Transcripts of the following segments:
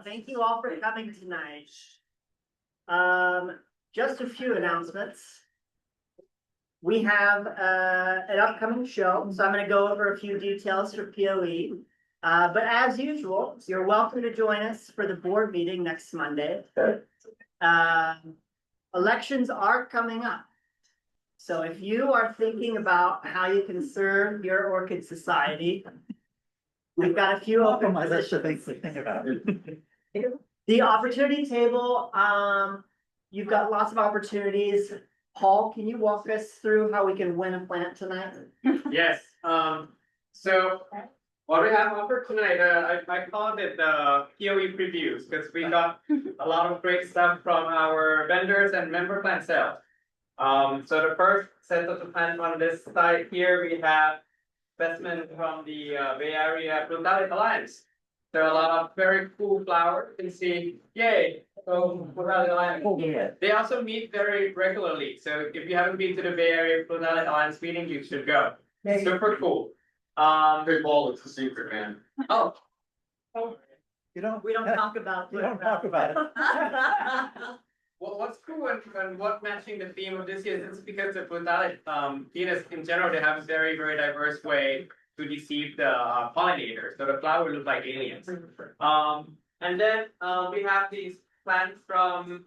thank you all for coming tonight. Just a few announcements. We have an upcoming show, so I'm going to go over a few details for POE. But as usual, you're welcome to join us for the board meeting next Monday. Elections are coming up. So if you are thinking about how you can serve your orchid society, we've got a few open positions. The opportunity table, you've got lots of opportunities. Paul, can you walk us through how we can win a plant tonight? Yes, so what we have offered tonight, I called it the POE previews because we got a lot of great stuff from our vendors and member plant sales. So the first set of the plants on this side here, we have specimens from the Bay Area Botanic Alliance. There are a lot of very cool flowers. You can see, yay! So Botanic Alliance. They also meet very regularly. So if you haven't been to the Bay Area Botanic Alliance meeting, you should go. Super cool. Hey, Paul, it's a secret, man. Oh. We don't talk about it. Well, what's cool and what matching the theme of this year is because the botanic genus in general, they have a very, very diverse way to deceive the pollinators. So the flower looks like aliens. And then we have these plants from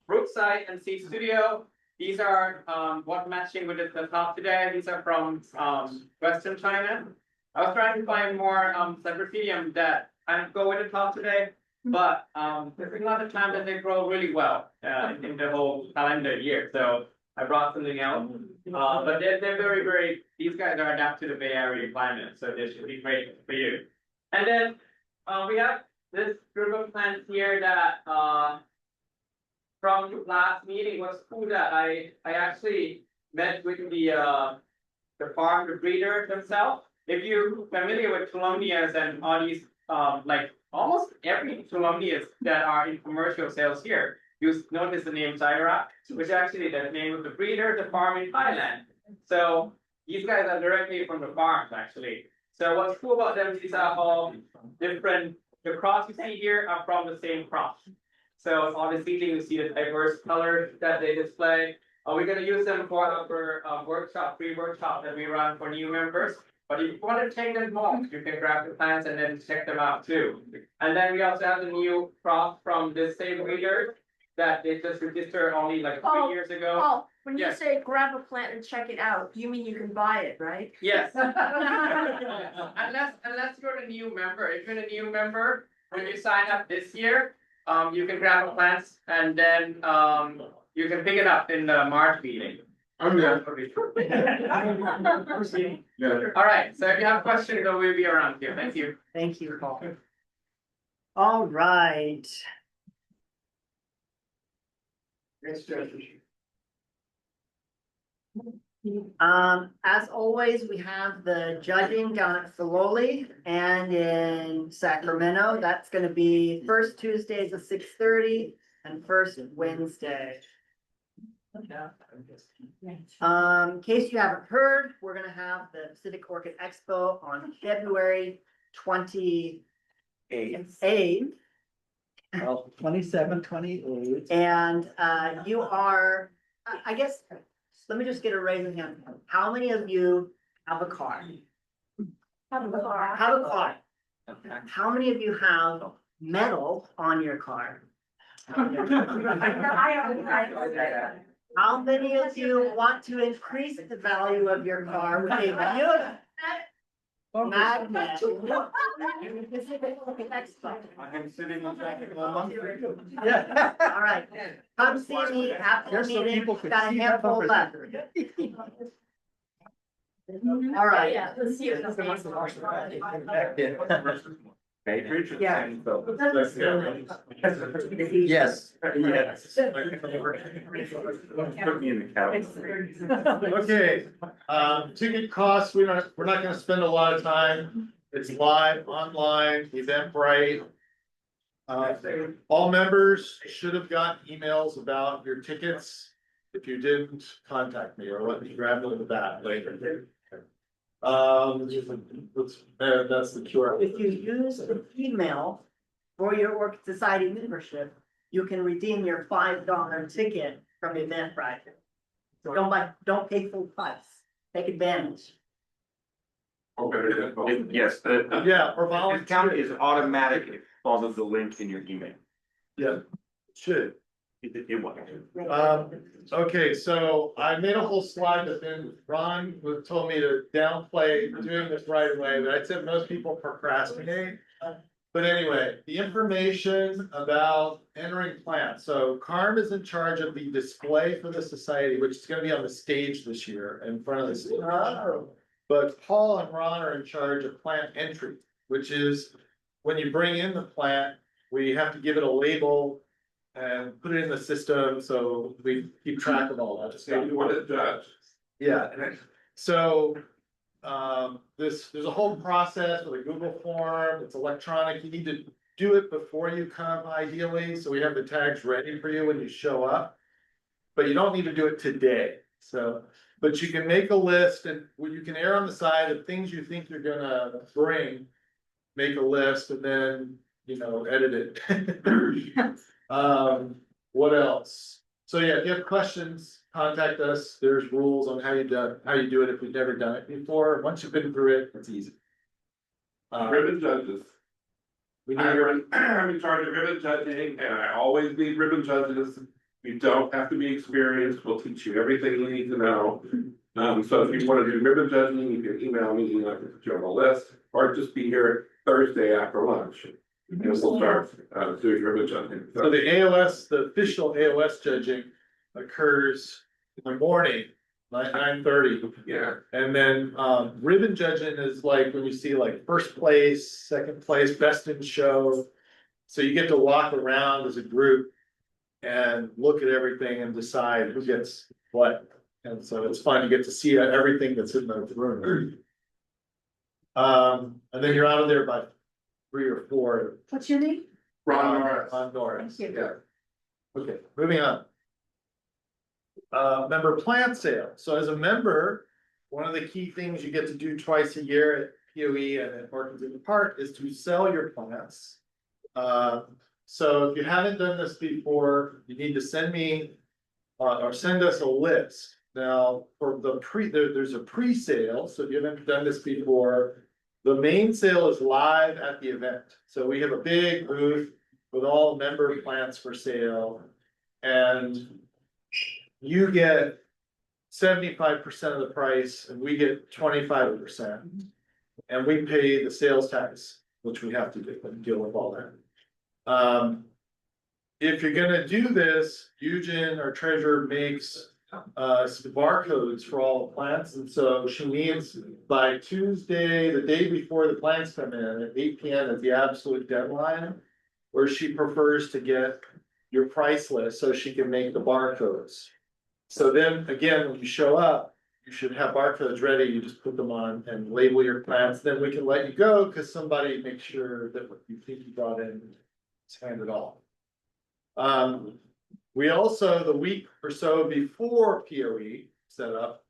Brookside and Seed Studio. These are what matching with the top today. These are from Western China. I was trying to find more Cypripedium that kind of go with the top today. But there's a lot of time that they grow really well in the whole calendar year. So I brought something else. But they're very, very, these guys are adapted to the Bay Area climate. So they should be great for you. And then we have this group of plants here that from last meeting was cool that I actually met with the farm, the breeder themselves. If you're familiar with Columbias and all these like almost every Columbias that are in commercial sales here, you notice the name Zyra, which actually the name of the breeder, the farm in Thailand. So these guys are directly from the farms actually. So what's cool about them, these are all different, the crops you see here are from the same crop. So all the seedling, you see the diverse colors that they display. We're going to use them for our workshop, free workshop that we run for new members. But if you want to take them home, you can grab the plants and then check them out too. And then we also have the new crop from the same breeder that they just registered only like 3 years ago. Oh, when you say grab a plant and check it out, you mean you can buy it, right? Yes. Unless you're a new member. If you're a new member, when you sign up this year, you can grab a plant and then you can pick it up in the March meeting. I'm good. Yeah. All right. So if you have questions, we'll be around here. Thank you. Thank you, Paul. All right. As always, we have the judging down at Filoli and in Sacramento. That's going to be first Tuesdays at 6:30 and first Wednesday. In case you haven't heard, we're going to have the Pacific Orchid Expo on February 28th. Well, 27, 28. And you are, I guess, let me just get a raise of hand. How many of you have a car? Have a car. Have a car. How many of you have metal on your car? How many of you want to increase the value of your car with a magnet? I'm sitting on track. Yeah. All right. Come see me after the meeting. Got a handful left. All right. Yeah, let's see it. Yeah. Yes. Put me in the category. Okay, ticket costs, we're not gonna spend a lot of time. It's live, online, Eventbrite. All members should have gotten emails about your tickets. If you didn't, contact me or let me grab them with that later. That's the QR. If you use the email for your Orchid Society membership, you can redeem your $5 ticket from Eventbrite. Don't pay full price, take advantage. Yes, Yeah, or the discount volunteer. is automatic if you follow the link in your email. Yeah, should. It was. Okay, so I made a whole slide, but then Ron told me to downplay doing this right away, but I said most people procrastinate. But anyway, the information about entering plants. So Carm is in charge of the display for the society, which is gonna be on the stage this year in front of the stage. But Paul and Ron are in charge of plant entry, which is when you bring in the plant, we have to give it a label and put it in the system, so we keep track of all that stuff. You want to judge? Yeah, so, there's a whole process with a Google form, it's electronic, you need to do it before you come ideally, so we have the tags ready for you when you show up. But you don't need to do it today, so, but you can make a list and you can err on the side of things you think you're gonna bring. Make a list and then, edit it. What else? So yeah, if you have questions, contact us. There's rules on how you do it if you've never done it before. Once you've been through it, it's easy. Ribbon judges. We need your, I'm in charge of ribbon judging and I always need ribbon judges. You don't have to be experienced. We'll teach you everything you need to know. So if you want to do ribbon judging, you can email me and I can put you on the list or just be here Thursday after lunch. And we'll start doing ribbon judging. so the AOS, the official AOS judging occurs in the morning, like 9:30. Yeah. And then ribbon judging is like when you see like first place, second place, best in show. So you get to walk around as a group and look at everything and decide who gets what. And so it's fun to get to see everything that's in the room. And then you're out of there by 3 or 4. What's your name? Ron Norris. On Norris. Thank you. Yeah. Okay, moving on. Member plant sale. So as a member, one of the key things you get to do twice a year at POE and at Orchids in the Park is to sell your plants. So if you haven't done this before, you need to send me or send us a list. Now, for the there's a pre-sale, so if you haven't done this before, the main sale is live at the event. So we have a big booth with all member plants for sale. And you get 75% of the price and we get 25%. And we pay the sales tax, which we have to deal with all that. If you're gonna do this, Eugen, our treasurer, makes some barcodes for all the plants, and so she needs by Tuesday, the day before the plants come in at 8 p.m. is the absolute deadline. Where she prefers to get your price list so she can make the barcodes. So then again, when you show up, you should have barcodes ready, you just put them on and label your plants, then we can let you go because somebody makes sure that what you think you brought in is handed off. We also, the week or so before POE set up,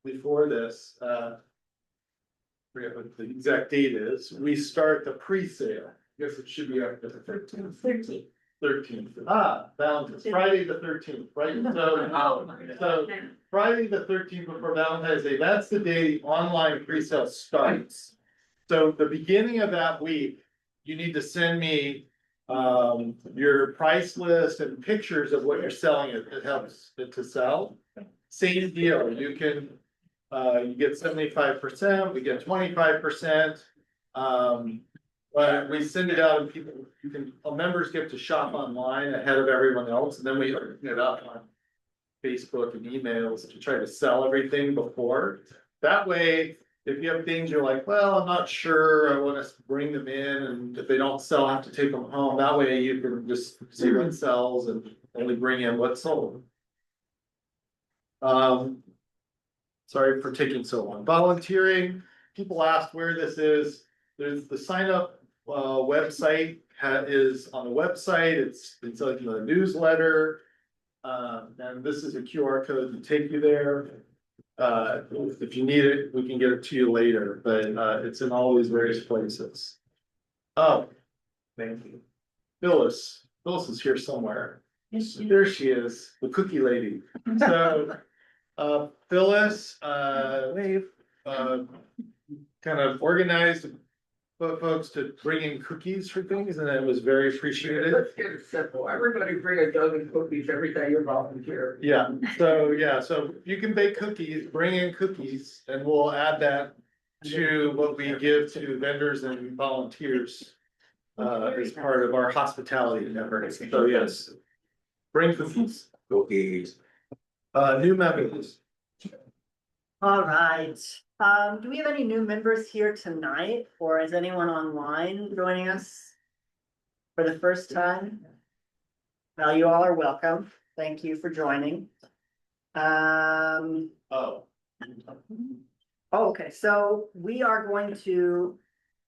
before this, forget what the exact date is, we start the pre-sale. I guess it should be up to the 13th. 13th. Valentine's, Friday the 13th, right? So Friday the 13th before Valentine's Day, that's the day the online pre-sale starts. So the beginning of that week, you need to send me your price list and pictures of what you're selling. It helps it to sell. Same deal, you can, you get 75%, we get 25%. But we send it out and people, members get to shop online ahead of everyone else, and then we open it up on Facebook and emails to try to sell everything before. That way, if you have things you're like, well, I'm not sure, I want to bring them in, and if they don't sell, I have to take them home. That way you can just see what sells and only bring in what's sold. Sorry for taking so long. Volunteering, people asked where this is. There's the sign up website is on the website. It's like in the newsletter. And this is a QR code to take you there. If you need it, we can get it to you later, but it's in all these various places. Oh, Thank you. Phyllis is here somewhere. There she is, the cookie lady. So, Phyllis, Wave. kind of organized folks to bring in cookies for things, and it was very appreciated. Let's get it simple. Everybody bring a dozen cookies every day you volunteer. Yeah, so you can bake cookies, bring in cookies, and we'll add that to what we give to vendors and volunteers. As part of our hospitality effort, so yes. Bring cookies. Cookies. New members. All right, do we have any new members here tonight, or is anyone online joining us for the first time? Well, you all are welcome. Thank you for joining. Oh. Okay, so we are going to,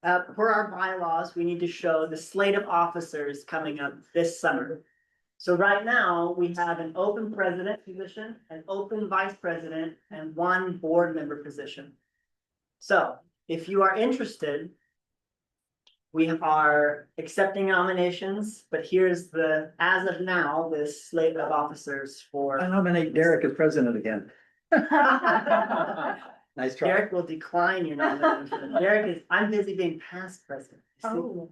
per our bylaws, we need to show the slate of officers coming up this summer. So right now, we have an open president position, an open vice president, and one board member position. So if you are interested, we are accepting nominations, but here's the, as of now, the slate of officers I for. nominate Derek as president again. Nice try. Derek will decline your nomination. Derek is, I'm busy being past president. Oh.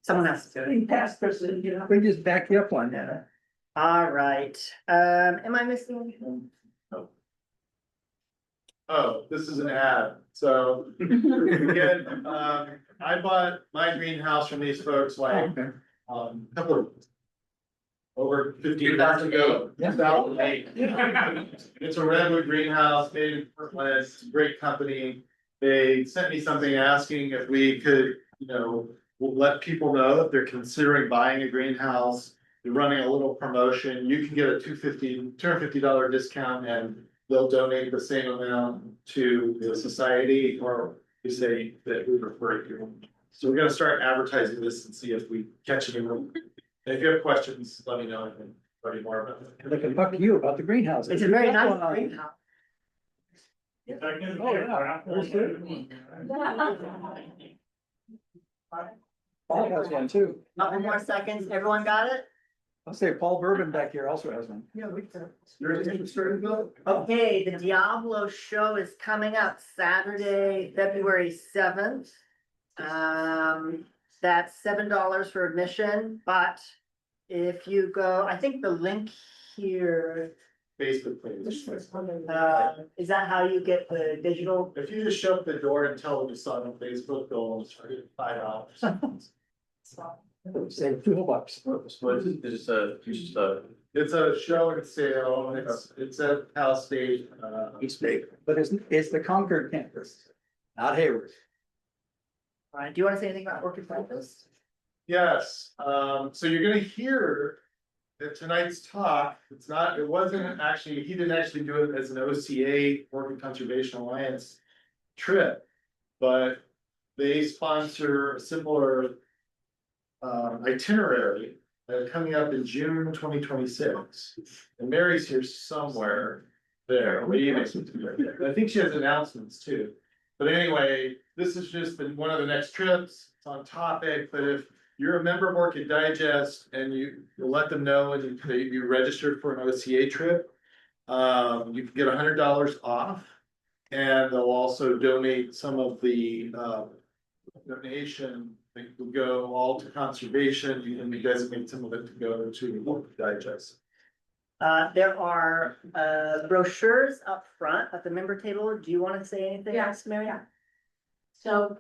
Someone has to do it. Past person, you know. We just back you up on that. All right, am I missing anything? Oh, this is an ad, so again, I bought my greenhouse from these folks like, Okay. couple of. Over 15 years ago, Yeah. 2008. It's a redwood greenhouse made in Portland, it's a great company. They sent me something asking if we could, let people know if they're considering buying a greenhouse. They're running a little promotion, you can get a $250 discount, and they'll donate the same amount to the society, or you say that we refer you. So we're gonna start advertising this and see if we catch anyone. And if you have questions, let me know, I can tell you more about it. They can talk to you about the greenhouse. It's a very nice greenhouse. Oh, yeah. Very good. Paul has one too. Couple more seconds, everyone got it? I'll say Paul Bourbon back here also has one. Yeah, we can. You're interested, Bill? Okay, the Diablo show is coming up Saturday, February 7th. That's $7 for admission, but if you go, I think the link here, Facebook page. is that how you get the digital? If you just show up the door and tell them you saw it on Facebook, they'll charge you $5. Say $2. It's a show and sale, it's at Cal State, East Bay, but it's the Concord campus, not Hayward. All right, do you want to say anything about Orchid Campus? yes, so you're gonna hear. That tonight's talk, he didn't actually do it as an OCA, Orchid Conservation Alliance trip. But they sponsor a similar itinerary coming up in June 2026. And Mary's here somewhere there, waving. I think she has announcements too. But anyway, this has just been one of the next trips, it's on topic, but if you're a member of Orchid Digest and you let them know and you registered for an OCA trip. You can get $100 off. And they'll also donate some of the donation that will go all to conservation, and we designate some of it to go to Orchid Digest. There are brochures up front at the member table. Do you want to say anything Yeah. else, Mary? Yeah. So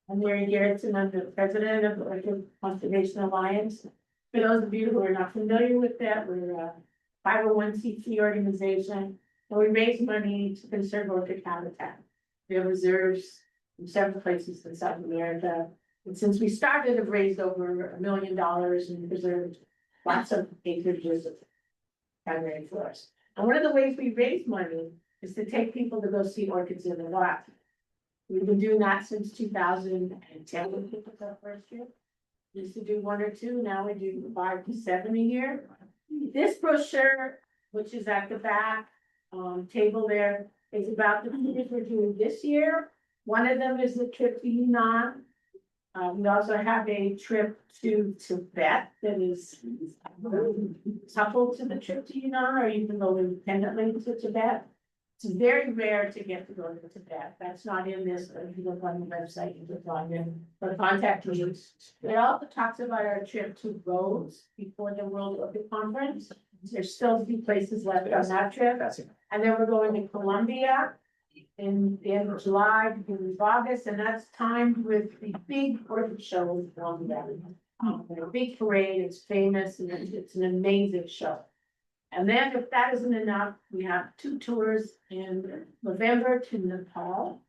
I'm Mary Garrettson, I'm the president of the Orchid Conservation Alliance. For those of you who are not familiar with that, we're a 501c3 organization, and we raise money to conserve orchid habitat. We have reserves in several places in South America, and since we started, have raised over $1 million and preserved lots of acreages of primary forest. And one of the ways we raise money is to take people to go see orchids in the wild. We've been doing that since 2010, when we took our first year. We used to do 1 or 2, now we do 5 to 7 a year. This brochure, which is at the back, table there, is about the tours we're doing this year. One of them is the trip to Yunnan. We also have a trip to Tibet that is coupled to the trip to Yunnan, or you can go independently to Tibet. It's very rare to get to go to Tibet. That's not in this, but if you look on the website, you can find it. But contact me. It also talks about our trip to Rhodes before the World Orchid Conference. There's still a few places left on that trip. And then we're going to Colombia in the end of July, beginning of August, and that's timed with the big orchid show in Colombia. A big parade, it's famous, and it's an amazing show. And then if that isn't enough, we have 2 tours in November to Nepal.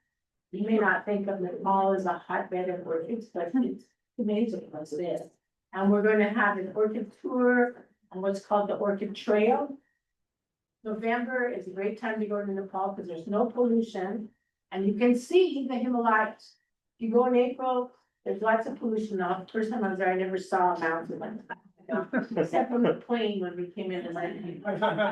You may not think of Nepal as a hotbed of orchids, but it's amazing what's there. And we're going to have an orchid tour on what's called the Orchid Trail. November is a great time to go to Nepal because there's no pollution and you can see the Himalayas. If you go in April, there's lots of pollution now. The first time I was there, I never saw a mountain like that. Except from the plane when we came in the landing.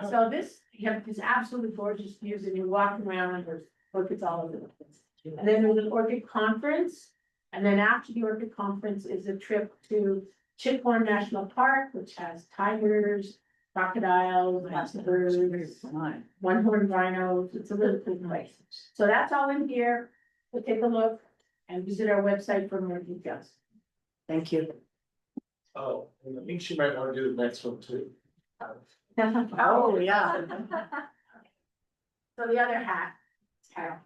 So this, you have these absolutely gorgeous views and you're walking around and there's orchids all over the place. And then there's an orchid conference. And then after the orchid conference is a trip to Sichuan National Park, which has tigers, crocodiles, birds, one-horned rhinos. It's a really cool place. So that's all in here. So take a look and visit our website for more details. Thank you. Oh, and I think she might want to do the next one too. Oh, yeah. So the other hat, Carol.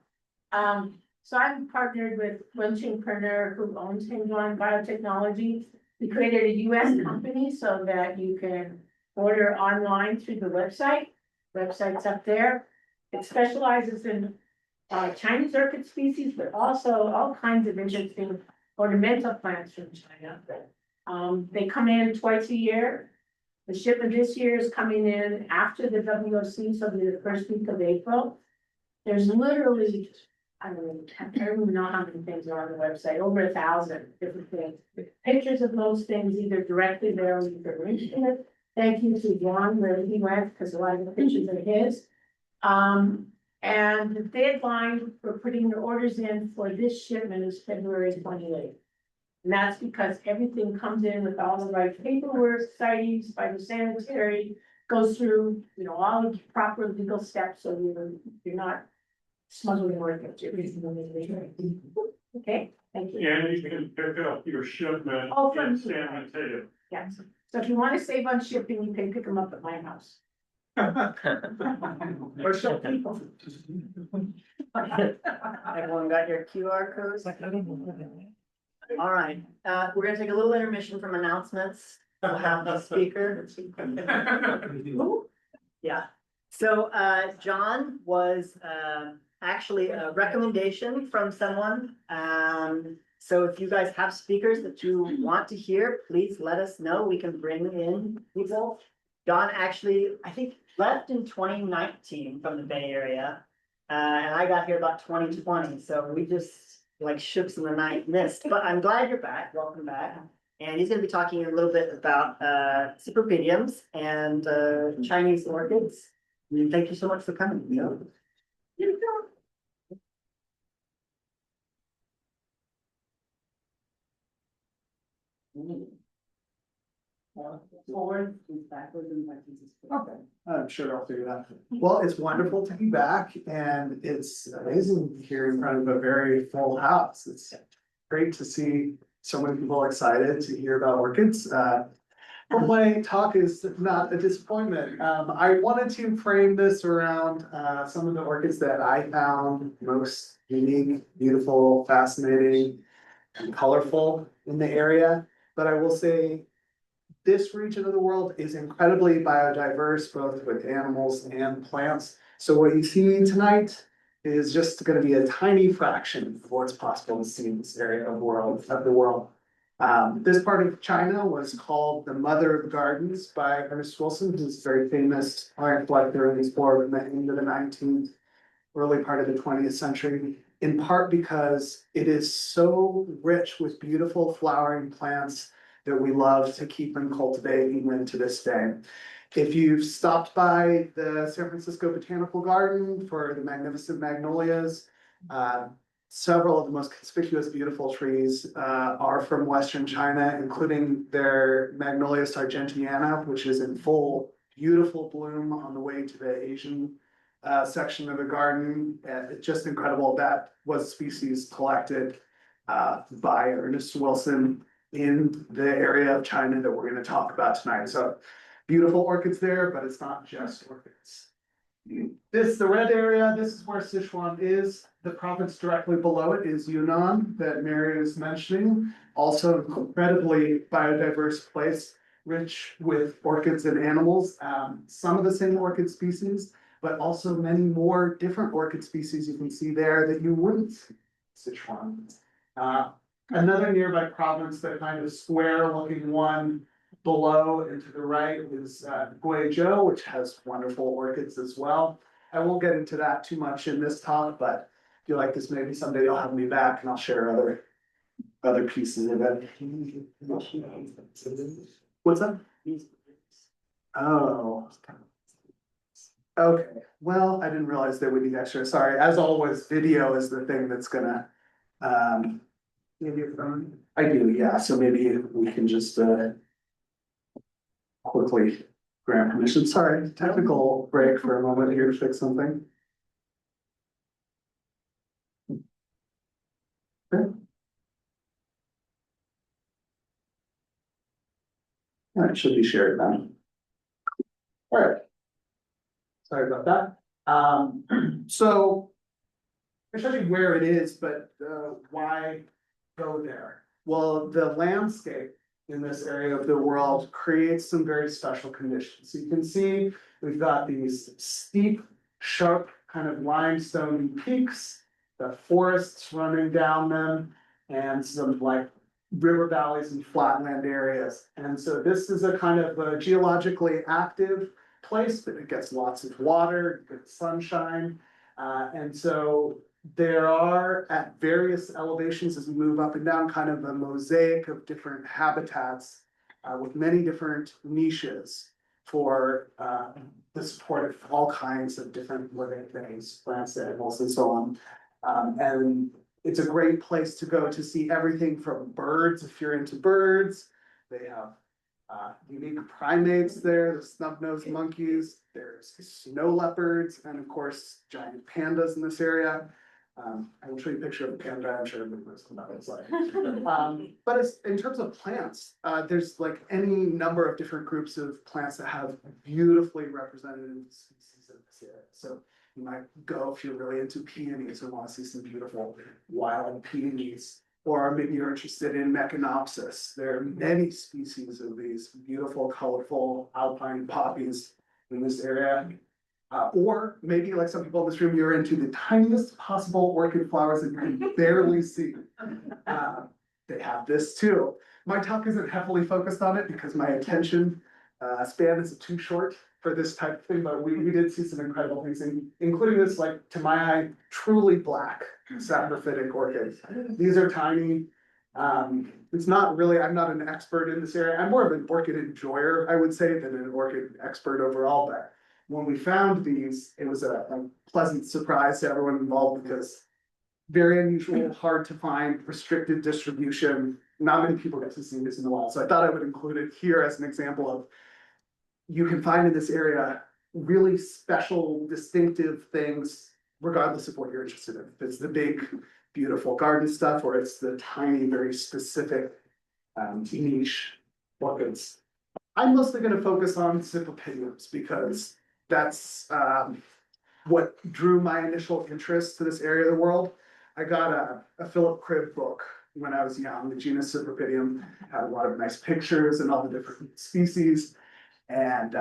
So I'm partnered with Wenqing Perner, who owns Hengduan Biotechnology. We created a US company so that you can order online through the website. Website's up there. It specializes in Chinese orchid species, but also all kinds of interesting ornamental plants from China. They come in twice a year. The shipment this year is coming in after the WOC, so it'll be the first week of April. There's literally, I don't even know how many things are on the website, over 1,000 different things. Pictures of those things either directly there or you can link in it. Thank you to John where he went, because a lot of the pictures are his. And the deadline for putting your orders in for this shipment is February 28th. And that's because everything comes in with all the right paperwork, sightings, phytosanitary, goes through, all of the proper legal steps, so you're not smuggling orchids. Okay, thank you. And you can pick up your shipment Oh, from in here. San Mateo. Yes, so if you want to save on shipping, you can pick them up at my house. Or show people. Everyone got your QR codes? All right, we're gonna take a little intermission from announcements. We'll have the speaker. Yeah, so John was actually a recommendation from someone. So if you guys have speakers that you want to hear, please let us know. We can bring in people. John actually, I think, left in 2019 from the Bay Area. And I got here about 2020, so we just like shooks in the night mist, but I'm glad you're back. Welcome back. And he's gonna be talking a little bit about Cypripediums and Chinese orchids. And thank you so much for coming. Forward, backwards, and backwards. Okay, I'm sure I'll figure it out. Well, it's wonderful to be back and it's amazing here in front of a very full house. It's great to see so many people excited to hear about orchids. But my talk is not a disappointment. I wanted to frame this around some of the orchids that I found most unique, beautiful, fascinating, and colorful in the area. But I will say this region of the world is incredibly biodiverse, both with animals and plants. So what you see tonight is just going to be a tiny fraction of what's possible to see in this area of the world. This part of China was called the Mother of Gardens by Ernest Wilson, who's a very famous plant collector and explorer in the end of the 19th, early part of the 20th century, in part because it is so rich with beautiful flowering plants that we love to keep and cultivate even to this day. If you've stopped by the San Francisco Botanical Garden for the magnificent magnolias, several of the most conspicuous beautiful trees are from Western China, including their Magnolia sargentiana, which is in full beautiful bloom on the way to the Asian section of the garden. It's just incredible. That was species collected by Ernest Wilson in the area of China that we're going to talk about tonight. So beautiful orchids there, but it's not just orchids. The red area, this is where Sichuan is. The province directly below it is Yunnan that Mary is mentioning. Also incredibly biodiverse place, rich with orchids and animals. Some of the same orchid species, but also many more different orchid species you can see there that you wouldn't see in Sichuan. Another nearby province, the kind of square looking one below and to the right is Guizhou, which has wonderful orchids as well. I won't get into that too much in this talk, but if you like this, maybe someday you'll have me back and I'll share other pieces of it. What's that? Oh. Okay, well, I didn't realize there would be extra. Sorry, as always, video is the thing that's gonna maybe your phone? I do, yeah, so maybe we can just quickly grant permission. Sorry, technical break for a moment here to fix something. Okay. That should be shared now. All right. Sorry about that. So I showed you where it is, but why go there? Well, the landscape in this area of the world creates some very special conditions. So you can see we've got these steep, sharp kind of limestone peaks, the forests running down them, and some like river valleys and flatland areas. And so this is a kind of a geologically active place, but it gets lots of water, good sunshine. And so there are at various elevations as we move up and down kind of a mosaic of different habitats with many different niches for the support of all kinds of different living things, plants, animals, and so on. And it's a great place to go to see everything from birds, if you're into birds. They have unique primates there, the snub-nosed monkeys, there's snow leopards, and of course, giant pandas in this area. I will show you a picture of a panda, I'm sure everybody knows what it's like. But it's, in terms of plants, there's like any number of different groups of plants that have beautifully representative species in this area. So you might go if you're really into peonies or want to see some beautiful wild peonies. Or maybe you're interested in Meconopsis. There are many species of these beautiful, colorful alpine poppies in this area. Or maybe like some people in this room, you're into the tiniest possible orchid flowers that you can barely see. They have this too. My talk isn't heavily focused on it because my attention span is too short for this type of thing, but we did see some incredible things, including this, like, to my eye, truly black Cypripedium orchids. These are tiny. It's not really, I'm not an expert in this area. I'm more of an orchid enjoyer, I would say, than an orchid expert overall, but when we found these, it was a pleasant surprise to everyone involved because very unusual, hard to find, restricted distribution. Not many people get to see this in the wild. So I thought I would include it here as an example of, you can find in this area really special, distinctive things, regardless of what you're interested in. If it's the big, beautiful garden stuff, or it's the tiny, very specific niche orchids. I'm mostly going to focus on Cypripediums because that's what drew my initial interest to this area of the world. I got a Philip Cribb book when I was young. The genus Cypripedium had a lot of nice pictures and all the different species. And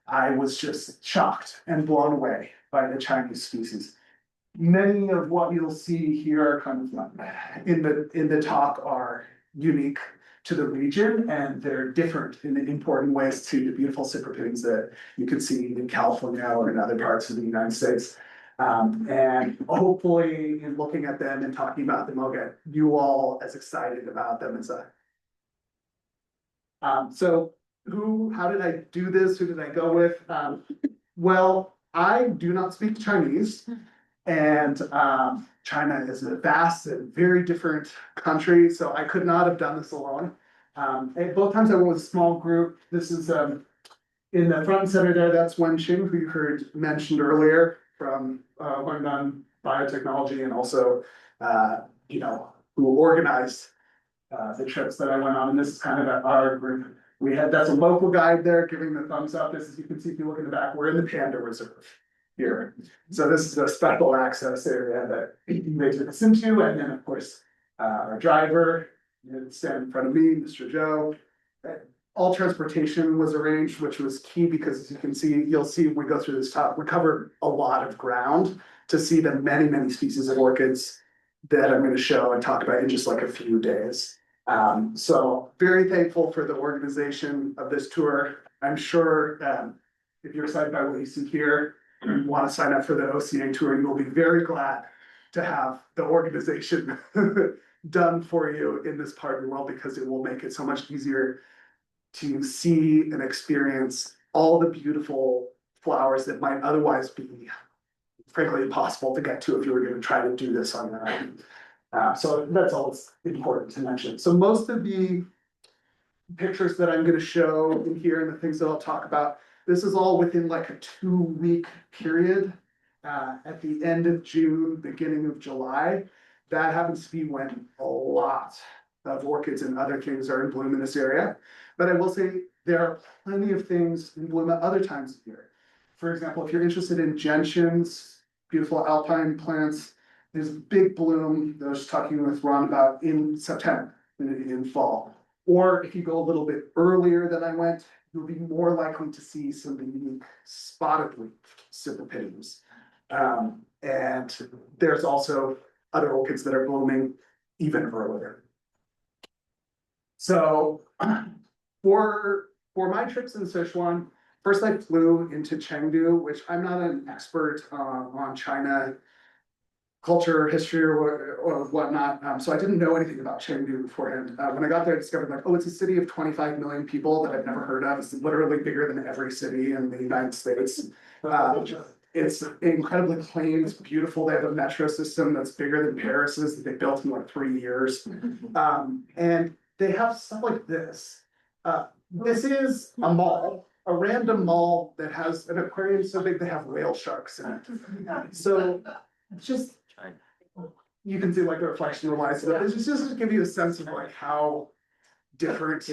I was just shocked and blown away by the Chinese species. Many of what you'll see here kind of in the talk are unique to the region, and they're different in important ways to the beautiful Cypripediums that you can see in California or in other parts of the United States. And hopefully in looking at them and talking about them, I'll get you all as excited about them as so how did I do this? Who did I go with? Well, I do not speak Chinese. And China is a vast and very different country, so I could not have done this alone. And both times I went with a small group. This is in the front and center there, that's Wenqing, who you heard mentioned earlier from Hengduan Biotechnology, and also who organized the trips that I went on. And this is kind of our group. We had, that's a local guide there giving the thumbs up. This, as you can see, if you look in the back, we're in the Panda Reserve here. So this is a special access area that they took us into. And then of course, our driver, stand in front of me, Mr. Joe. All transportation was arranged, which was key because as you can see, you'll see when we go through this talk, we covered a lot of ground to see the many, many species of orchids that I'm going to show and talk about in just like a few days. So very thankful for the organization of this tour. I'm sure if you're excited by what you see here and want to sign up for the OCA tour, you will be very glad to have the organization done for you in this part of the world, because it will make it so much easier to see and experience all the beautiful flowers that might otherwise be frankly impossible to get to if you were going to try to do this on your own. So that's all it's important to mention. So most of the pictures that I'm going to show in here and the things that I'll talk about, this is all within like a 2-week period at the end of June, beginning of July. That happens to be when a lot of orchids and other things are in bloom in this area. But I will say there are plenty of things in bloom at other times of year. For example, if you're interested in gentians, beautiful alpine plants, there's a big bloom that I was talking with Ron about in September, in fall. Or if you go a little bit earlier than I went, you'll be more likely to see some of the unique spotted leaf Cypripediums. And there's also other orchids that are blooming even earlier. So for my trips in Sichuan, first I flew into Chengdu, which I'm not an expert on China culture, history, or whatnot. So I didn't know anything about Chengdu beforehand. When I got there, I discovered like, oh, it's a city of 25 million people that I've never heard of. It's literally bigger than every city in the United States. It's incredibly clean, it's beautiful. They have a metro system that's bigger than Paris's that they built in like 3 years. And they have stuff like this. This is a mall, a random mall that has an aquarium so big they have whale sharks in it. So just, you can see like the reflection of the lights. It's just to give you a sense of like how different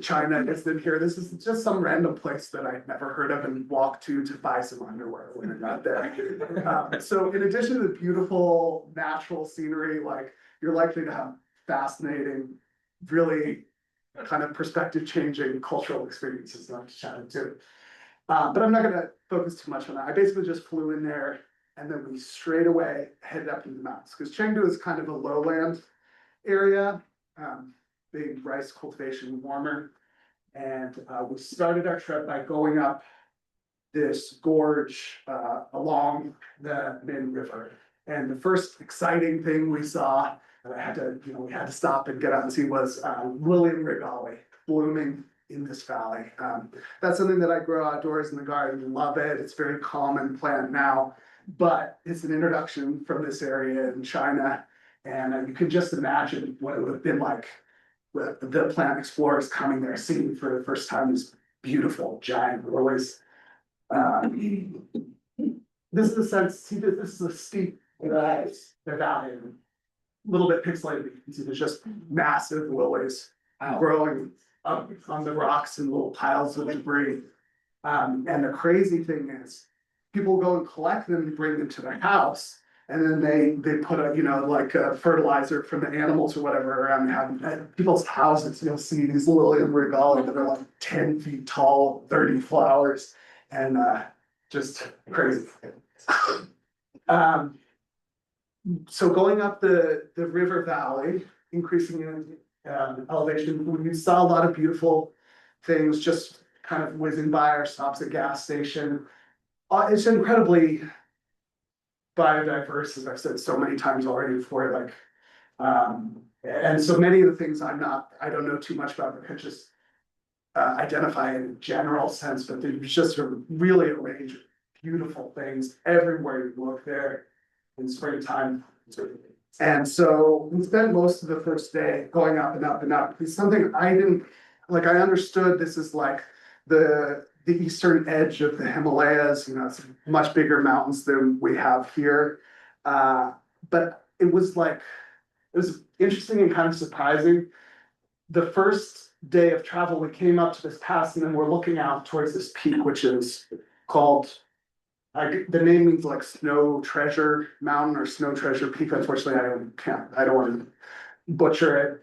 China is than here. This is just some random place that I'd never heard of and walked to buy some underwear when I got there. So in addition to the beautiful natural scenery, like you're likely to have fascinating, really kind of perspective changing cultural experiences that I'm chatting to. But I'm not gonna focus too much on that. I basically just flew in there and then we straight away headed up into the mountains because Chengdu is kind of a lowland area. Big rice cultivation, warmer. And we started our trip by going up this gorge along the main river. And the first exciting thing we saw, and I had to, we had to stop and get out and see, was William regali blooming in this valley. That's something that I grow outdoors in the garden, love it. It's very common plant now, but it's an introduction from this area in China. And you can just imagine what it would have been like with the plant explorers coming there, seeing for the first time this beautiful giant lilies. This is a sense, see, this is a steep rise, the valley, a little bit pixelated, you can see there's just massive lilies growing up on the rocks in little piles of debris. And the crazy thing is, people go and collect them and bring them to their house. And then they put a, like a fertilizer from the animals or whatever around at people's houses. You'll see these William regali that are like 10 feet tall, 30 flowers, and just crazy. So going up the river valley, increasing in elevation, we saw a lot of beautiful things just kind of whizzing by our stops at gas station. It's incredibly biodiverse, as I've said so many times already before, like, and so many of the things I don't know too much about, but could just identify in a general sense, but there's just really a range of beautiful things everywhere you look there. in springtime. And so we spent most of the first day going up and up and up. It's something I didn't, like, I understood this is like the eastern edge of the Himalayas, it's much bigger mountains than we have here. But it was interesting and kind of surprising. The first day of travel, we came up to this pass and then we're looking out towards this peak, which is called, the name means like Snow Treasure Mountain or Snow Treasure Peak. Unfortunately, I don't want to butcher it.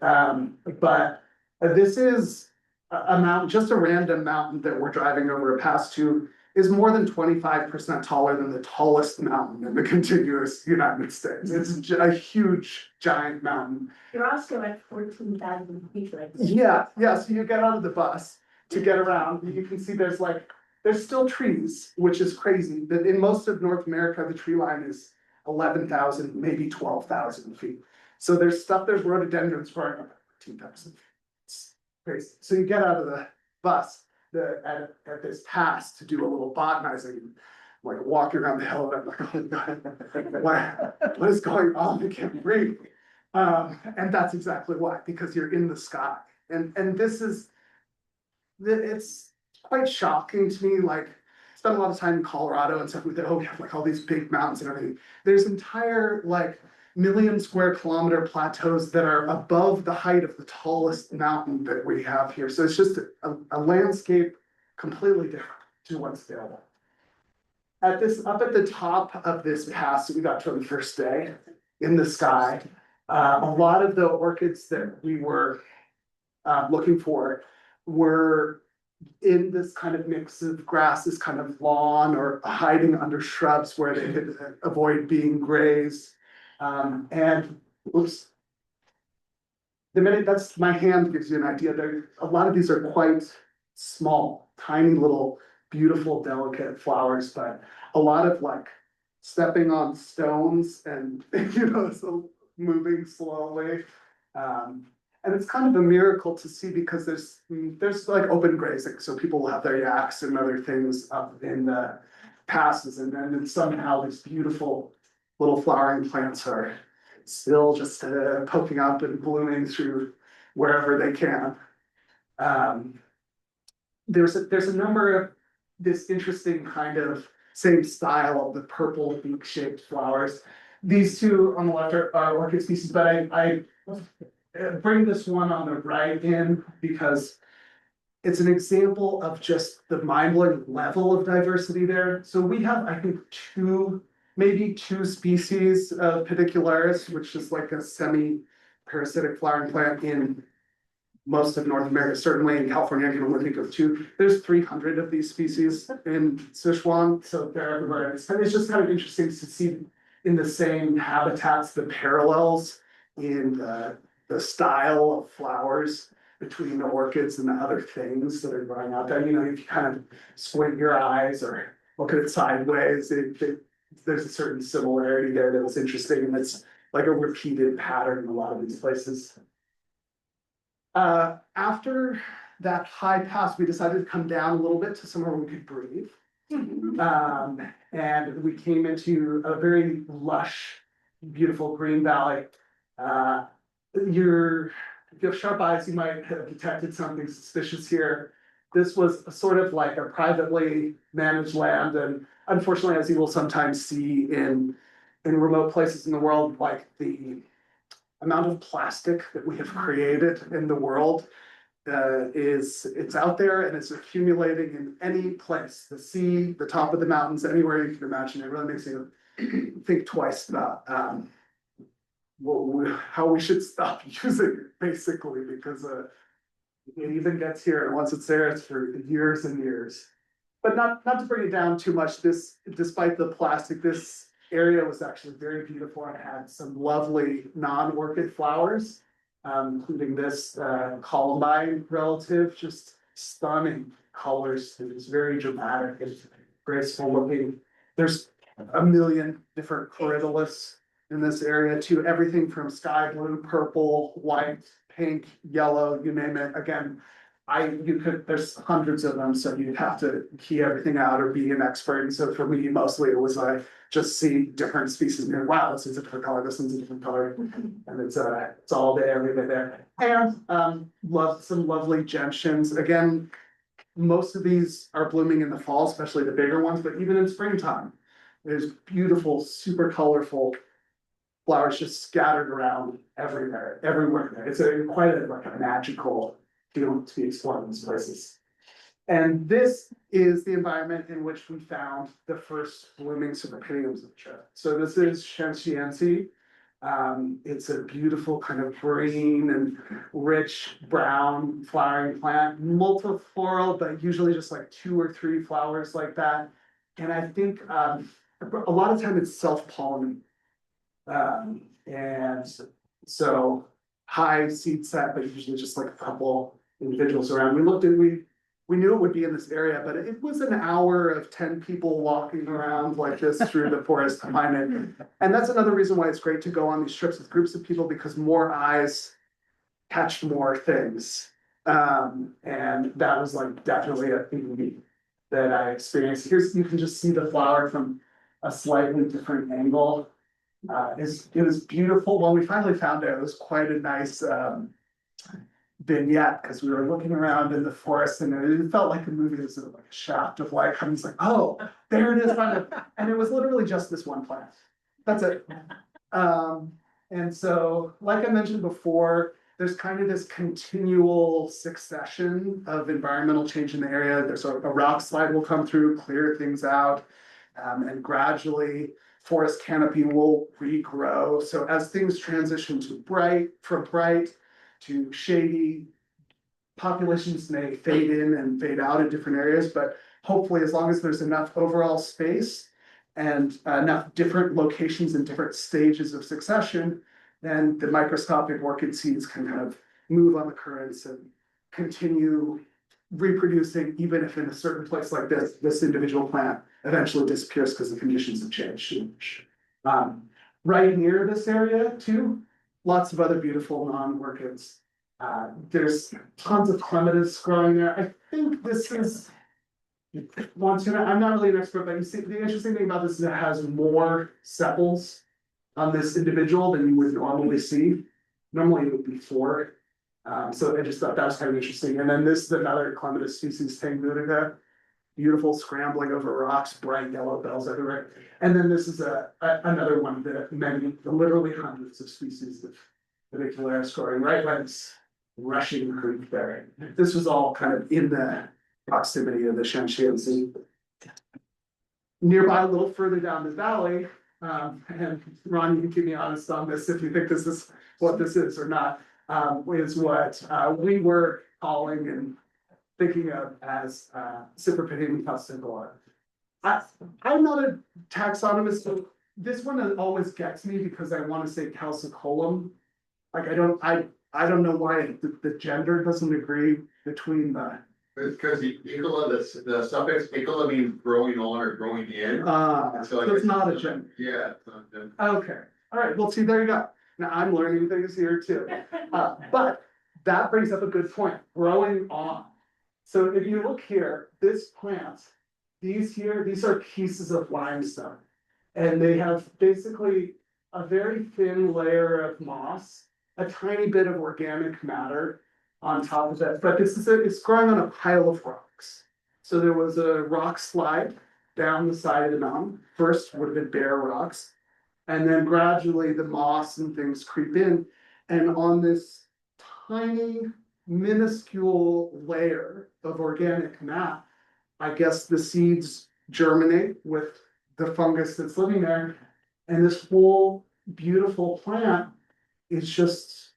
But this is a mountain, just a random mountain that we're driving over a pass to, is more than 25% taller than the tallest mountain in the contiguous United States. It's a huge, giant mountain. You're also at 14,000 feet right now. Yeah, so you get out of the bus to get around, you can see there's still trees, which is crazy, that in most of North America, the tree line is 11,000, maybe 12,000 feet. So there's rhododendrons growing up 13,000. It's crazy. So you get out of the bus at this pass to do a little botanizing, like walking around the hill, and I'm like, oh God, what is going on? I can't breathe. And that's exactly why, because you're in the sky. And it's quite shocking to me, like, spent a lot of time in Colorado and stuff with it. Oh, we have like all these big mountains and everything. There's entire like million square kilometer plateaus that are above the height of the tallest mountain that we have here. So it's just a landscape completely different to what's available. Up at the top of this pass that we got to on the first day in the sky, a lot of the orchids that we were looking for were in this kind of mix of grass, this kind of lawn, or hiding under shrubs where they could avoid being grazed. And oops, the minute that's my hand gives you an idea, a lot of these are quite small, tiny little, beautiful, delicate flowers, but a lot of like stepping on stones and so moving slowly. And it's kind of a miracle to see because there's like open grazing, so people will have their yaks and other things up in the passes, and then somehow these beautiful little flowering plants are still just poking up and blooming through wherever they can. There's a number of this interesting kind of same style of the purple beak-shaped flowers. These two on the left are orchid species, but I bring this one on the right in because it's an example of just the mind-blowing level of diversity there. So we have, I think, maybe two species of pedicularis, which is like a semi-parasitic flowering plant in most of North America. Certainly in California, I can only think of two. There's 300 of these species in Sichuan, so they're everywhere. And it's just kind of interesting to see in the same habitats the parallels in the style of flowers between the orchids and the other things that are growing out there. If you kind of squint your eyes or look at it sideways, there's a certain similarity there that was interesting, and it's like a repeated pattern in a lot of these places. After that high pass, we decided to come down a little bit to somewhere we could breathe. And we came into a very lush, beautiful green valley. If you have sharp eyes, you might have detected something suspicious here. This was sort of like a privately managed land, and unfortunately, as you will sometimes see in remote places in the world, like the amount of plastic that we have created in the world it's out there and it's accumulating in any place, the sea, the top of the mountains, anywhere you can imagine. It really makes you think twice about how we should stop using it, basically, because it even gets here, and once it's there, it's for years and years. But not to bring it down too much, despite the plastic, this area was actually very beautiful and had some lovely non-orchid flowers, including this columbine relative, just stunning colors. It was very dramatic and graceful looking. There's a million different corydalus in this area too, everything from sky blue, purple, white, pink, yellow, you name it. Again, there's hundreds of them, so you'd have to key everything out or be an expert. And so for me, mostly it was like just see different species and wow, this is a different color, this one's a different color. And it's all there, every day there. And love some lovely gentians. Again, most of these are blooming in the fall, especially the bigger ones, but even in springtime, there's beautiful, super colorful flowers just scattered around everywhere. It's quite a magical feel to be exploring these places. And this is the environment in which we found the first blooming Cypripediums of the trip. So this is Shenxiansi. It's a beautiful kind of green and rich brown flowering plant, multifloral, but usually just like 2 or 3 flowers like that. And I think a lot of time it's self-pollinating. And so high seed set, but usually just like a couple individuals around. We knew it would be in this area, but it was an hour of 10 people walking around like this through the forest to find it. And that's another reason why it's great to go on these trips with groups of people, because more eyes catch more things. And that was like definitely a thing that I experienced. You can just see the flower from a slightly different angle. It was beautiful. When we finally found it was quite a nice vignette, because we were looking around in the forest and it felt like a movie. It was like a shaft of light coming. It's like, oh, there it is. And it was literally just this one plant. That's it. And so, like I mentioned before, there's kind of this continual succession of environmental change in the area. There's a rock slide will come through, clear things out, and gradually forest canopy will regrow. So as things transition from bright to shady, populations may fade in and fade out in different areas, but hopefully as long as there's enough overall space and enough different locations and different stages of succession, then the microscopic orchid seeds can kind of move on the currents and continue reproducing, even if in a certain place like this individual plant eventually disappears because the conditions have changed. Right near this area too, lots of other beautiful non-orchids. There's tons of clematis growing there. I think this is, I'm not really an expert, but you see, the interesting thing about this is it has more sepals on this individual than you would normally see. Normally it would be 4. So I just thought that was kind of interesting. And then this is another clematis species, Hengduan, beautiful scrambling over rocks, bright yellow bells everywhere. And then this is another one of the literally hundreds of species of Pedicularis growing right by this rushing creek there. This was all kind of in the proximity of the Shenxiansi. Nearby, a little further down the valley, and Ron, you can keep me honest on this if you think this is what this is or not, is what we were calling and thinking of as Cypripedium calcicola. I'm not a taxonomist, so this one always gets me because I want to say calcicolum. Like I don't know why the gender doesn't agree between the. It's because the suffix icola means growing on or growing in. So it's not a gender. Yeah. It's not a gender. Okay, all right, well, see, there you go. Now I'm learning things here too. But that brings up a good point, growing on. So if you look here, this plant, these are pieces of limestone. And they have basically a very thin layer of moss, a tiny bit of organic matter on top of it. But it's growing on a pile of rocks. So there was a rock slide down the side of the mountain. First would have been bare rocks. And then gradually the moss and things creep in. And on this tiny, minuscule layer of organic mat, I guess the seeds germinate with the fungus that's living there. And this whole beautiful plant is just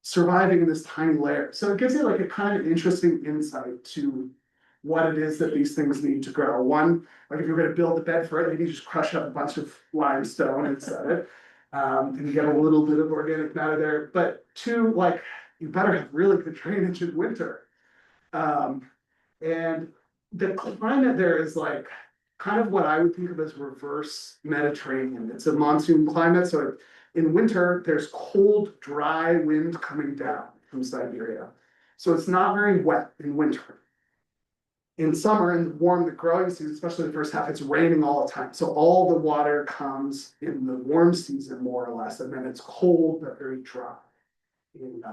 surviving in this tiny layer. So it gives you like a kind of interesting insight to what it is that these things need to grow. One, like if you're going to build a bed for it, maybe you just crush up a bunch of limestone and set it. And you get a little bit of organic matter there. But 2, like you better have really good drainage in winter. And the climate there is like kind of what I would think of as reverse Mediterranean. It's a monsoon climate. So in winter, there's cold, dry wind coming down from Siberia. So it's not very wet in winter. In summer and warm, the growing season, especially the first half, it's raining all the time. So all the water comes in the warm season, more or less, and then it's cold but very dry in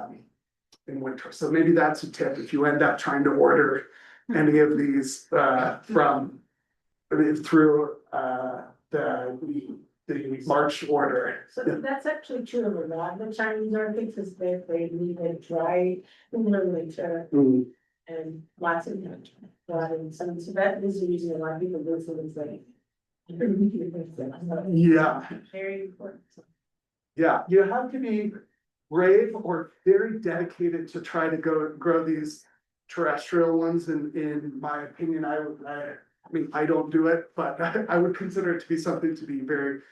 winter. So maybe that's a tip if you end up trying to order any of these from through the March order. So that's actually true of a lot of the Chinese orchids, is they leave it dry in the winter and lots of time. But in some, so that is the reason a lot of people go for this like. Yeah, Very important. yeah, you have to be brave or very dedicated to try to grow these terrestrial ones. In my opinion, I mean, I don't do it, but I would consider it to be something to be very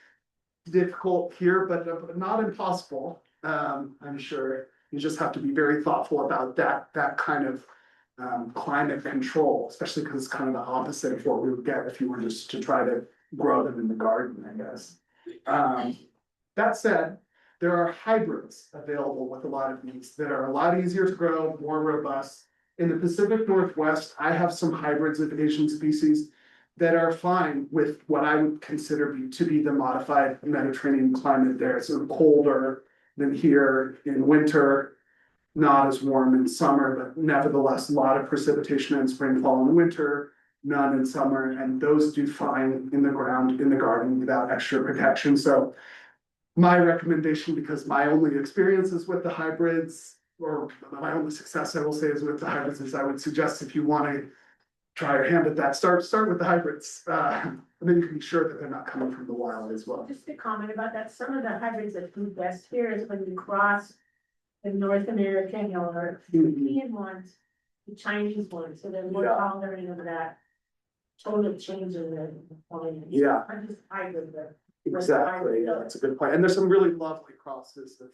difficult here, but not impossible. I'm sure you just have to be very thoughtful about that kind of climate control, especially because it's kind of the opposite of what we would get if you were just to try to grow them in the garden, I guess. That said, there are hybrids available with a lot of these that are a lot easier to grow, more robust. In the Pacific Northwest, I have some hybrids of Asian species that are fine with what I would consider to be the modified Mediterranean climate there. So colder than here in winter, not as warm in summer, but nevertheless, a lot of precipitation in spring, fall, and winter, none in summer, and those do fine in the ground, in the garden without extra protection. So my recommendation, because my only experiences with the hybrids, or my only success, I will say, is with the hybrids, is I would suggest if you want to try your hand at that, start with the hybrids. And then you can be sure that they're not coming from the wild as well. Just a comment about that, some of the hybrids that do best here is when you cross the North American or European ones, the Chinese ones, so they're more tolerant of that total change in the quality. Yeah. I'm just hybrid there. Exactly, yeah, that's a good point. And there's some really lovely crosses of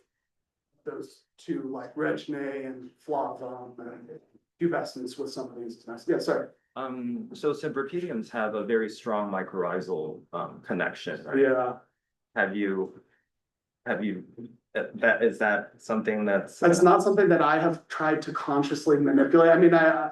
those two, like Regine and Flavam and pubescence with some of these. It's nice. Yeah, sorry. So Cypripediums have a very strong mycorrhizal connection, right? Yeah. Have you, is that something that's? It's not something that I have tried to consciously manipulate. I mean, I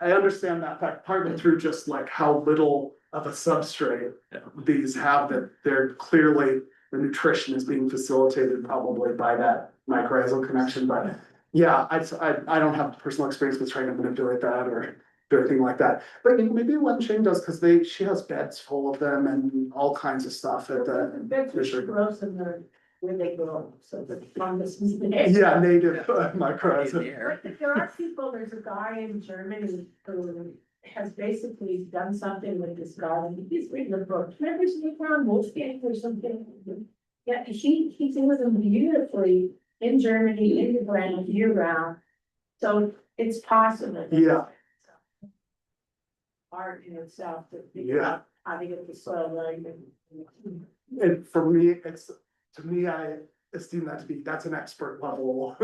understand that fact partly through just like how little of a substrate these have, that they're clearly, the nutrition is being facilitated probably by that mycorrhizal connection. But yeah, I don't have personal experience with trying to manipulate that or do anything like that. But maybe Wenqing does, because she has beds full of them and all kinds of stuff at the. Beds are gross in the where they grow, so the fungus is there. Yeah, native mycorrhiza. But there are people, there's a guy in Germany who has basically done something with this garden. He's written a book. Remember Sichuan Wolfgang or something? Yeah, he does them beautifully in Germany, in the ground, year round. So it's possible. Yeah. Art in itself to Yeah. figure out how to get the soil right. And for me, I esteem that to be, that's an expert level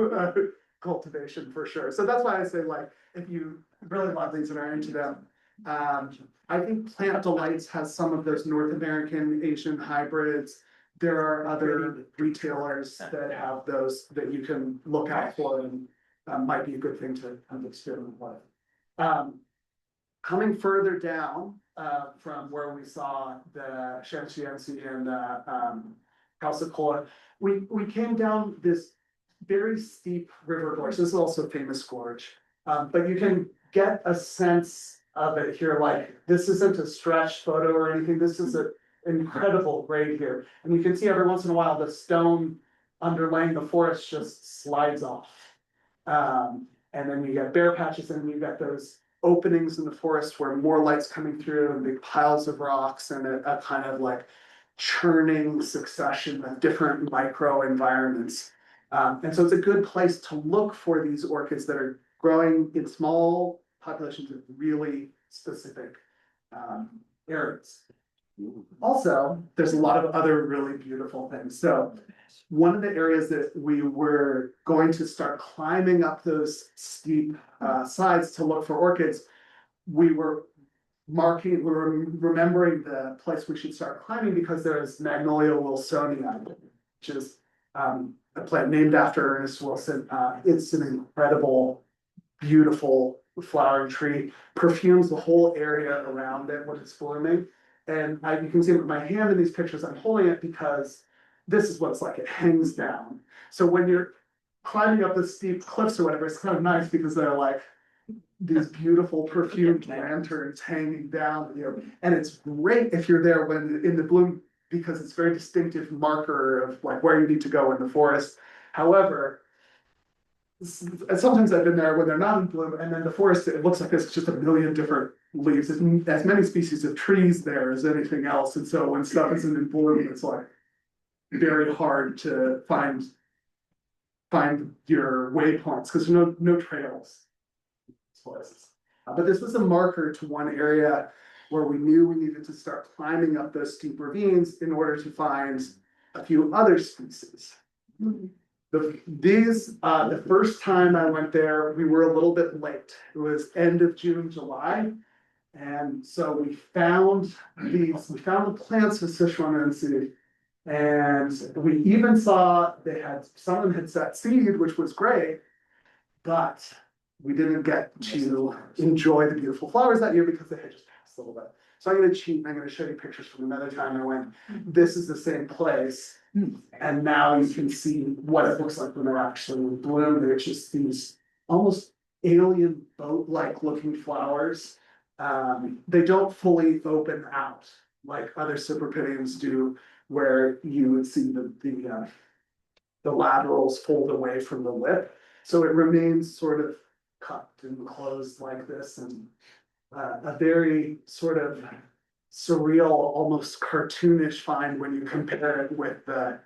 cultivation for sure. So that's why I say, like, if you really love these and are into them, I think Plant Delights has some of those North American Asian hybrids. There are other retailers that have those that you can look out for, and might be a good thing to experiment with. Coming further down from where we saw the Shanxiansi and Calcicola, we came down this very steep river gorge. This is also a famous gorge, but you can get a sense of it here. Like, this isn't a stretch photo or anything. This is an incredible grade here, and you can see every once in a while the stone underlaying the forest just slides off, and then you get bare patches, and you get those openings in the forest where more light's coming through and big piles of rocks and a kind of like churning succession of different micro environments. And so it's a good place to look for these orchids that are growing in small populations of really specific areas. Also, there's a lot of other really beautiful things. So one of the areas that we were going to start climbing up those steep sides to look for orchids, we were remembering the place we should start climbing because there's Magnolia wilsonia, which is a plant named after Ernest Wilson. It's an incredible beautiful flowering tree, perfumes the whole area around it when it's blooming. And you can see with my hand in these pictures, I'm holding it because this is what it's like, it hangs down. So when you're climbing up the steep cliffs or whatever, it's kind of nice because they're like these beautiful perfumed lanterns hanging down, you know, and it's great if you're there when in the bloom because it's a very distinctive marker of like where you need to go in the forest. However, sometimes I've been there when they're not in bloom, and then the forest, it looks like it's just a million different leaves. There's as many species of trees there as anything else, and so when stuff isn't in bloom, it's like very hard to find your waypoints because there's no trails. But this was a marker to one area where we knew we needed to start climbing up those steep ravines in order to find a few other species. The first time I went there, we were a little bit late. It was end of June, July. And so we found the plants of Sichuan, and we even saw someone had set seed, which was great, but we didn't get to enjoy the beautiful flowers that year because they had just passed a little bit. So I'm gonna cheat and I'm gonna show you pictures from another time I went. This is the same place. And now you can see what it looks like when they're actually in bloom. They're just these almost alien boat-like looking flowers. They don't fully open out like other Cypripediums do, where you would see the laterals fold away from the lip. So it remains sort of cupped and closed like this, and a very sort of surreal, almost cartoonish find when you compare it with the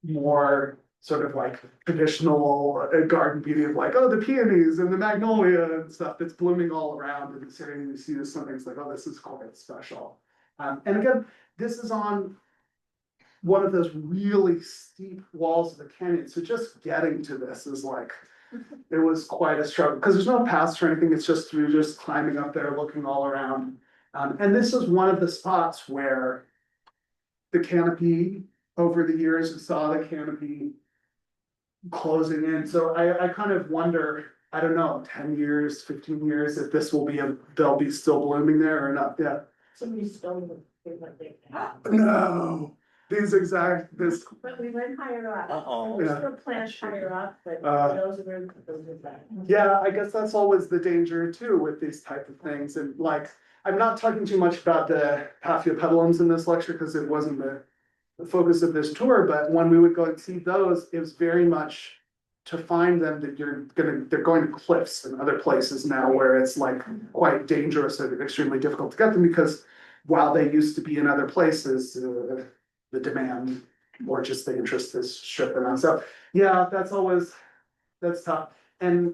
more sort of like traditional garden beauty of like, oh, the peonies and the magnolia and stuff that's blooming all around in this area. And you see this something, it's like, oh, this is quite special. And again, this is on one of those really steep walls of the canyon. So just getting to this is like, it was quite a struggle because there's no paths or anything. It's just through just climbing up there, looking all around. And this is one of the spots where the canopy, over the years, we saw the canopy closing in. So I kind of wonder, I don't know, 10 years, 15 years, if this will be they'll be still blooming there or not. Yeah. Somebody stole them. No, this. But we went higher up. Uh-oh. There's Yeah. still plants higher up, but those are that. Yeah, I guess that's always the danger too with these type of things. And like, I'm not talking too much about the Paphiopedilums in this lecture because it wasn't the focus of this tour, but when we would go and see those, it was very much to find them that they're going to cliffs and other places now where it's like quite dangerous and extremely difficult to get them because while they used to be in other places, the demand or just the interest is stripping them. So yeah, that's tough. And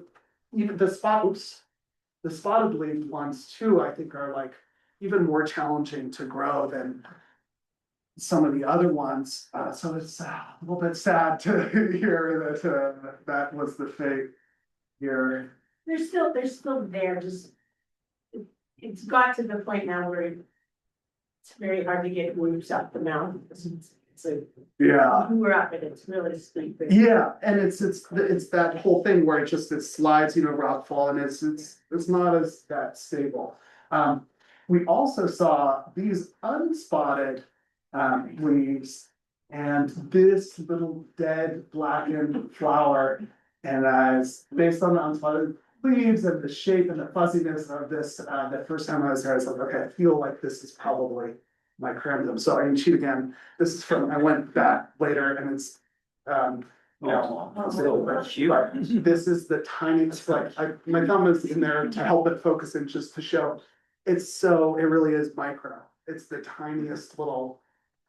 even the spotted leaved ones too, I think are like even more challenging to grow than some of the other ones. So it's a little bit sad to hear that that was the fate here. They're still there, just it's got to the point now where it's very hard to get roots up the mountain. It's like Yeah. we're up and it's really steep. Yeah, and it's that whole thing where it slides, rock fall, and it's not as that stable. We also saw these unspotted leaves and this little dead blackened flower, and based on the unspotted leaves and the shape and the fuzziness of this, the first time I was there, I was like, okay, I feel like this is probably micrandum. So I can cheat again. This is I went back later and it's, Cute. this is the tiniest, my thumb is in there to help it focus and just to show. It really is micro. It's the tiniest little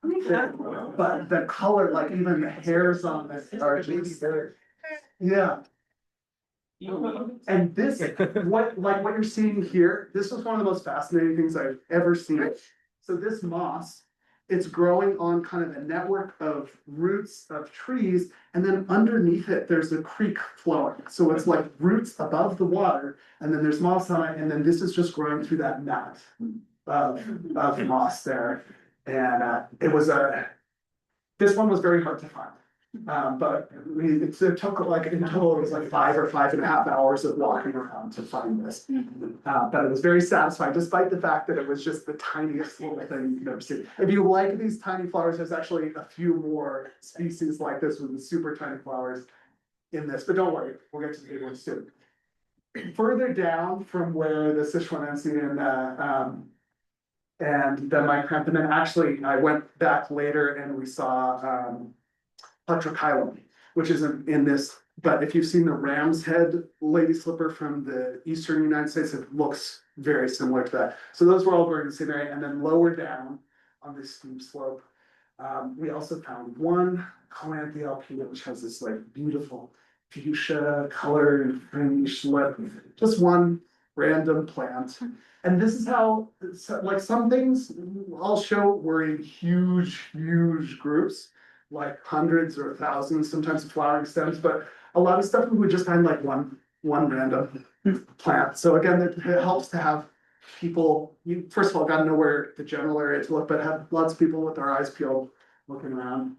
thing, but the color, like even the hairs on this are just, yeah. And this, what you're seeing here, this was one of the most fascinating things I've ever seen. So this moss, it's growing on kind of a network of roots of trees, and then underneath it, there's a creek flowing. So it's like roots above the water, and then there's moss on it, and then this is just growing through that mat of moss there. And this one was very hard to find. But it took like, in total, it was like 5 or 5.5 hours of walking around to find this. But it was very satisfying, despite the fact that it was just the tiniest little thing you've ever seen. If you like these tiny flowers, there's actually a few more species like this with the super tiny flowers in this, but don't worry, we'll get to the big ones soon. Further down from where the Sichuan and the micranthe, and then actually I went back later and we saw Petrocylum, which isn't in this, but if you've seen the ram's head lady slipper from the eastern United States, it looks very similar to that. So those were all growing in the same area, and then lower down on this steep slope, we also found one Calanthe, which has this like beautiful fuchsia colored fringe lip, just one random plant. And this is how, like some things I'll show were in huge groups, like hundreds or thousands, sometimes of flowering stems, but a lot of stuff we would just find like one random plant. So again, it helps to have people, you first of all got to know where the general area to look, but have lots of people with our eyes peeled looking around.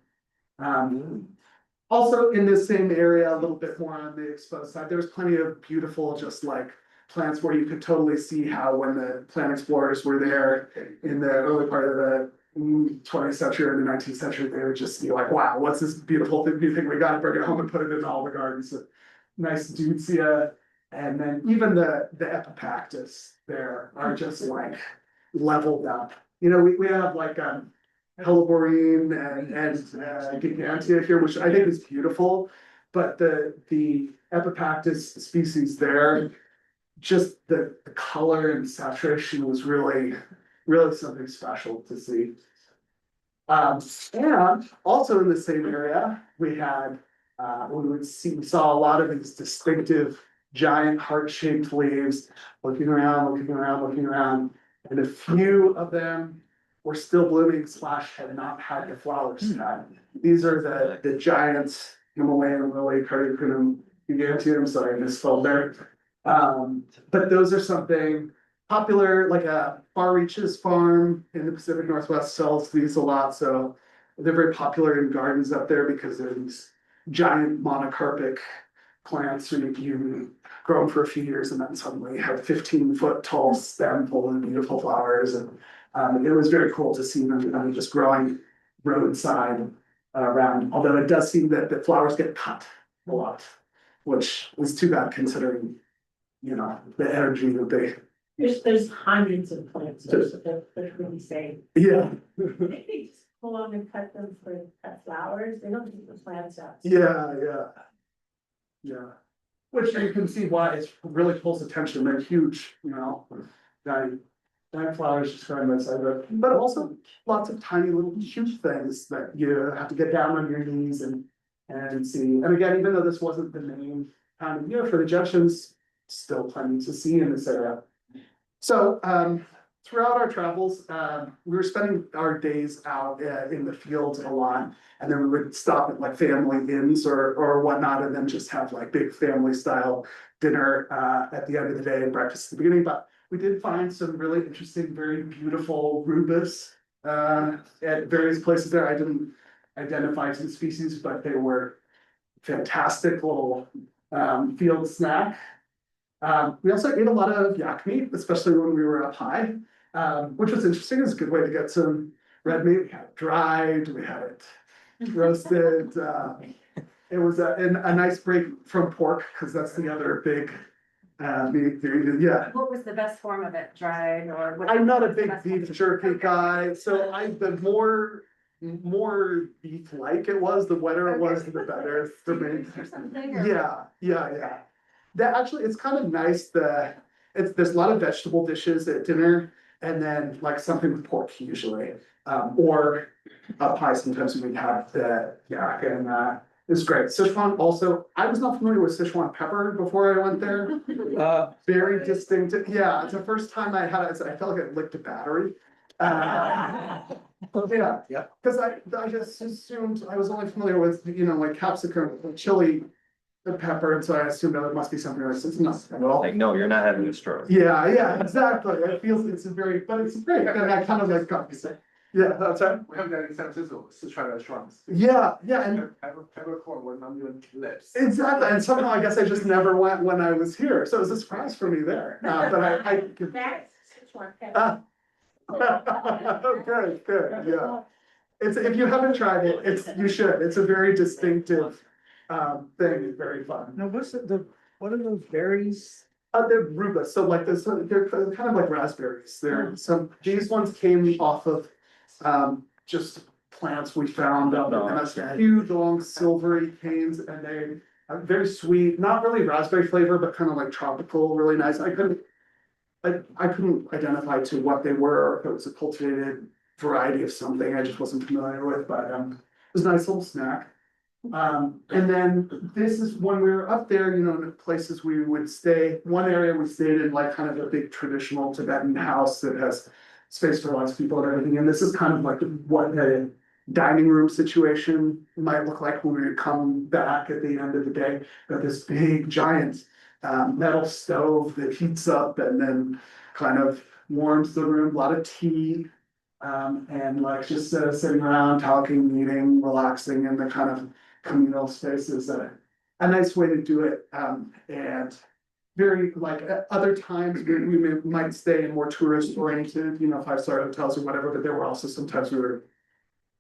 Also in this same area, a little bit more on the exposed side, there's plenty of beautiful, just like plants where you could totally see how when the plant explorers were there in the early part of the 20th century or the 19th century, they would just be like, wow, what's this beautiful new thing? We gotta bring it home and put it in all the gardens. So, nice deutzia. And then even the epipactis there are just like leveled up. You know, we have like helleborine and gigantea here, which I think is beautiful, but the epipactis species there, just the color and saturation was really something special to see. And also in the same area, we had we saw a lot of these distinctive giant heart-shaped leaves, looking around, and a few of them were still blooming / had not had the flowers yet. These are the giant Himalayan lily, Cardiacunum giganteum, sorry, I misspelled there. But those are something popular, like a Far Reaches farm in the Pacific Northwest sells these a lot, so they're very popular in gardens up there because they're these giant monocarpic plants, you grow them for a few years and then suddenly have 15-foot tall stem full of beautiful flowers, and it was very cool to see them just growing roadside around, although it does seem that the flowers get cut a lot, which is too bad considering, you know, the energy that they. There's hundreds of plants, so they're really safe. Yeah. They just pull them and cut them for cut flowers, they don't keep the plants out. Yeah. Which you can see why it really pulls attention, they're huge, you know, giant flowers just growing by side, but also lots of tiny little cute things that you have to get down on your knees and see. And again, even though this wasn't the main time of year for the gentians, still plenty to see in this area. So throughout our travels, we were spending our days out in the fields a lot, and then we would stop at like family inns or whatnot, and then just have like big family style dinner at the end of the day and breakfast at the beginning. But we did find some really interesting, very beautiful rubus at various places there. I didn't identify two species, but they were fantastic little field snack. We also ate a lot of yak meat, especially when we were up high, which was interesting. It's a good way to get some red meat. We had it dried, we had it roasted. It was a nice break from pork, because that's the other big meat. Yeah. What was the best form of it, dried or? I'm not a big beef jerky guy, so the more beef-like it was, the wetter it was, the better for me. Yeah. That actually, it's kind of nice. There's a lot of vegetable dishes at dinner, and then like something with pork usually, or a pie. Sometimes we have the yak, and it's great. Sichuan also, I was not familiar with Sichuan pepper before I went there. Very distinct. Yeah, it's the first time I had it. I felt like I licked a battery. Yeah, because I just assumed I was only familiar with, you know, like capsicum, chili. The pepper, and so I assumed that it must be something else. It's not at all. Like, no, you're not having a stroke. Yeah, exactly. It feels it's a very, but it's great. And I kind of like got to say, Yeah, that's right. We have that in San Francisco, Sichuan restaurants. Yeah, and Peppercorn when I'm doing lips. exactly, and somehow I guess I just never went when I was here, so it was a surprise for me there, but I. That's Sichuan pepper. Ah. Good, yeah. It's, if you haven't tried it, you should, it's a very distinctive, thing, it's very fun. No, what are those berries? They're rubus, so like this, they're kind of like raspberries, these ones came off of, just plants we found out there. And that's huge, long, silvery canes, and they are very sweet, not really raspberry flavor, but kind of like tropical, really nice. I couldn't identify to what they were, or if it was a cultivated variety of something I just wasn't familiar with, but, it was a nice little snack. And then this is when we were up there, in the places we would stay. One area we stayed in, like kind of a big traditional Tibetan house that has space for lots of people and everything. And this is kind of like what a dining room situation might look like when we come back at the end of the day. Got this big giant metal stove that heats up and then kind of warms the room, a lot of tea. And like just sitting around, talking, eating, relaxing in the kind of communal spaces, a nice way to do it. And very like at other times we might stay in more tourist oriented, 5-star hotels or whatever, but there were also sometimes we were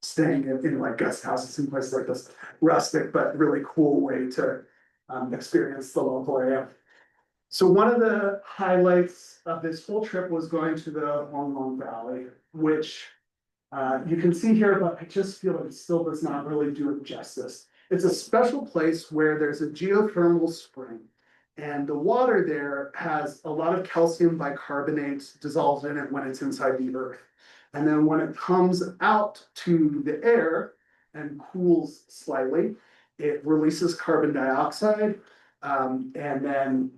staying in like guest houses and places like this, rustic, but really cool way to experience the local area. So one of the highlights of this whole trip was going to the Wenqing Valley, which you can see here, but I just feel it still does not really do it justice. It's a special place where there's a geothermal spring, and the water there has a lot of calcium bicarbonate dissolved in it when it's inside the earth. And then when it comes out to the air and cools slightly, it releases carbon dioxide, and then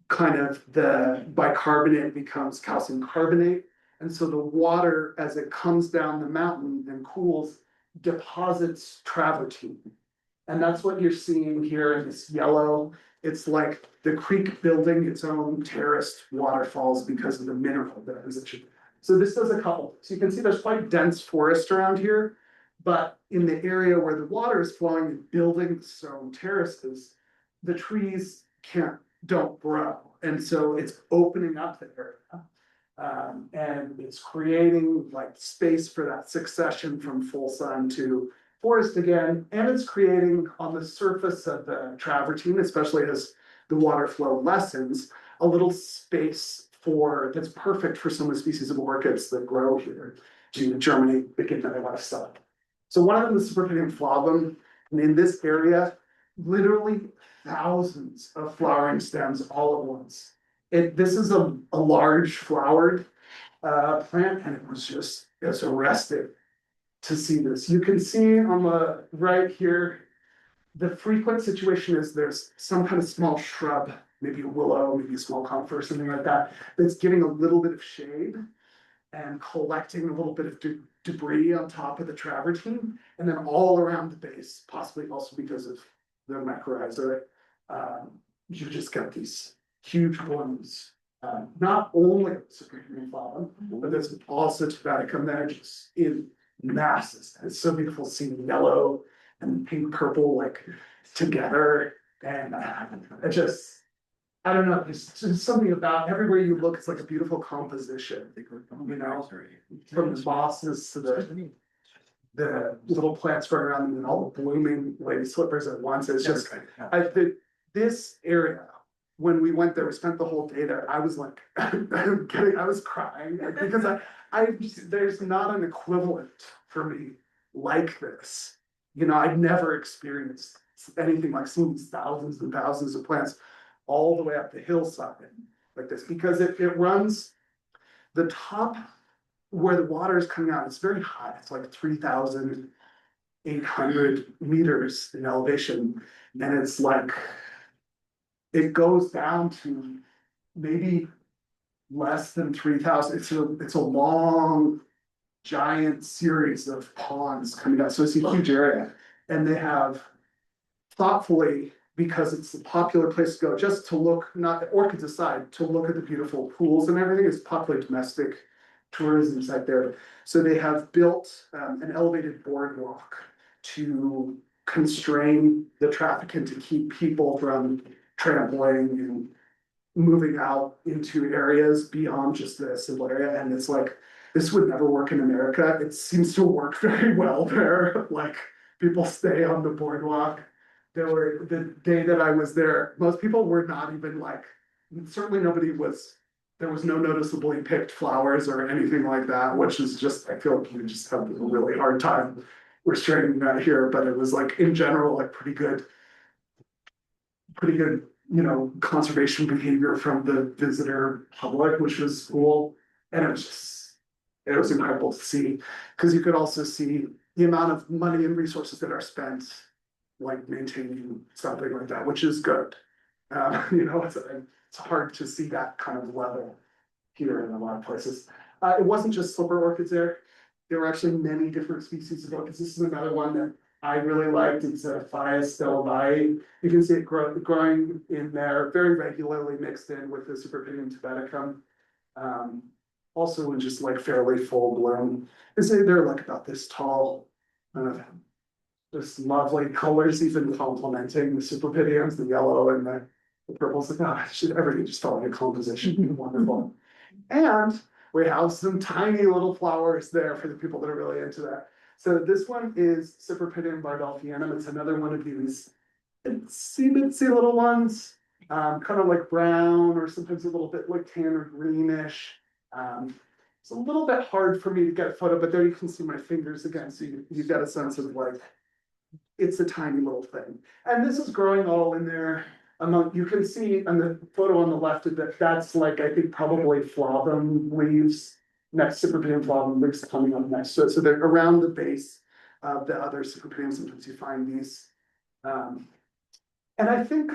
kind of the bicarbonate becomes calcium carbonate. And so the water, as it comes down the mountain and cools, deposits travertine. And that's what you're seeing here in this yellow. It's like the creek building its own terraced waterfalls because of the mineral deposition. So this does a couple. So you can see there's quite dense forest around here, but in the area where the water is flowing and building its own terraces, the trees don't grow. And so it's opening up the area. And it's creating like space for that succession from full sun to forest again, and it's creating on the surface of the travertine, especially as the water flow lessens, a little space that's perfect for some of the species of orchids that grow here to germinate, begin their life cycle. So one of them is Cypripedium flavum, and in this area, literally thousands of flowering stems all at once. This is a large flowered plant, and it's arresting to see this. You can see on the right here, the frequent situation is there's some kind of small shrub, maybe a willow, maybe a small conifer, something like that, that's giving a little bit of shade and collecting a little bit of debris on top of the travertine, and then all around the base, possibly also because of the mycorrhiza, you just get these huge blooms. Not only Cypripedium flavum, but there's also Tibeticum there, just in masses. It's so beautiful seeing yellow and pink purple like together, and I don't know, there's just something about everywhere you look, it's like a beautiful composition, from the mosses to the little plants growing around them and all the blooming lady slippers at once. It's just this area. When we went there, we spent the whole day there. I was like, I was crying because there's not an equivalent for me like this. I'd never experienced anything like seeing these thousands and thousands of plants all the way up the hillside like this, because it runs the top where the water is coming out. It's very high. It's like 3,800 meters in elevation, and it's like it goes down to maybe less than 3,000. It's a long, giant series of ponds coming out. So it's a huge area. And they have thoughtfully, because it's a popular place to go, just to look, not orchids aside, to look at the beautiful pools and everything, is popular domestic tourism site there. So they have built an elevated boardwalk to constrain the traffic and to keep people from trampling and moving out into areas beyond just the simple area. And it's like, this would never work in America. It seems to work very well there. Like, people stay on the boardwalk. There were, the day that I was there, most people were not even like, certainly nobody was, there was no noticeably picked flowers or anything like that, which is just, I feel like you just have a really hard time restraining that here, but it was like, in general, like pretty good, you know, conservation behavior from the visitor public, which was cool. And it was just, it was incredible to see, because you could also see the amount of money and resources that are spent like maintaining something like that, which is good. You know, it's hard to see that kind of level here in a lot of places. It wasn't just slipper orchids there. There were actually many different species of orchids. This is another one that I really liked. It's a Phaeus delvae. You can see it growing in there, very regularly mixed in with the Cypripedium tibeticum. Also in just like fairly full bloom. They're like about this tall. Just lovely colors, even complementing the Cypripediums, the yellow and the purples. Like, oh, everything just felt like a composition. Wonderful. And we have some tiny little flowers there for the people that are really into that. So this one is Cypripedium bardolphianum. It's another one of these itsy little ones, kind of like brown or sometimes a little bit like tan or greenish. It's a little bit hard for me to get a photo, but there you can see my fingers again. So you get a sense of like, it's a tiny little thing. And this is growing all in there. You can see on the photo on the left that that's like, I think probably flavum leaves, next Cypripedium flavum leaves coming up next to it. So they're around the base of the other Cypripedium. Sometimes you find these. And I think,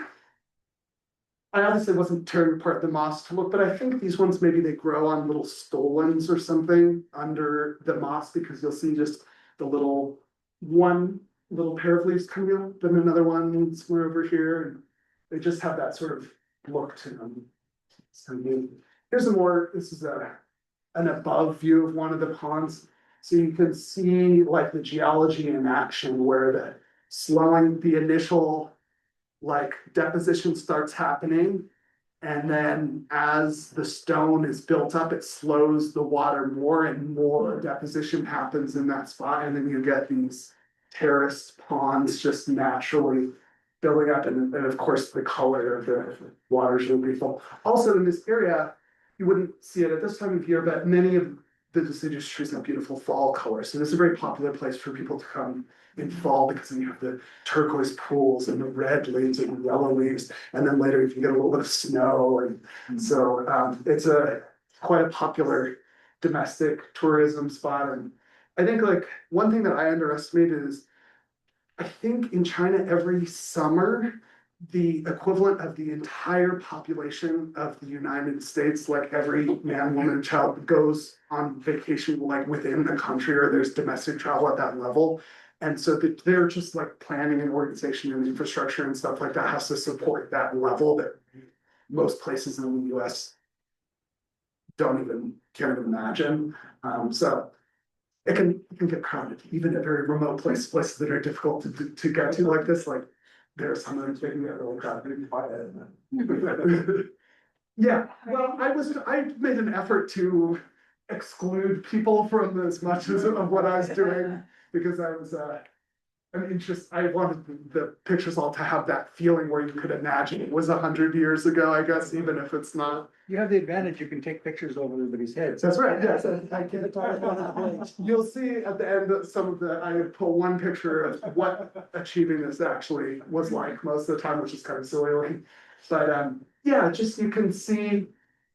I obviously wasn't tearing apart the moss to look, but I think these ones, maybe they grow on little stolons or something under the moss, because you'll see just the one little pair of leaves coming up, then another one somewhere over here, and they just have that sort of look to them. So here's this is an above view of one of the ponds. So you can see like the geology in action, where the initial like deposition starts happening. And then as the stone is built up, it slows the water more and more deposition happens in that spot. And then you get these terraced ponds just naturally building up. And of course, the color of the water is really beautiful. Also in this area, you wouldn't see it at this time of year, but many of the deciduous trees have beautiful fall colors. So this is a very popular place for people to come in fall, because then you have the turquoise pools and the red leaves and the yellow leaves, and then later you can get a little bit of snow, and so it's quite a popular domestic tourism spot. And I think like one thing that I underestimated is, I think in China every summer the equivalent of the entire population of the United States, like every man, woman, and child, goes on vacation like within the country, or there's domestic travel at that level. And so they're just like planning and organization and infrastructure and stuff like that has to support that level that most places in the US can't even imagine. So it can get crowded, even at very remote places that are difficult to get to like this. Like there are some that are making it really crowded. Yeah, well, I made an effort to exclude people from as much as of what I was doing, because I was I wanted the pictures all to have that feeling where you could imagine it was 100 years ago, I guess, even if it's not. You have the advantage, you can take pictures over everybody's heads. That's right, yes, I can. You'll see at the end that I pull one picture of what achieving this actually was like most of the time, which is kind of silly. But yeah, just you can see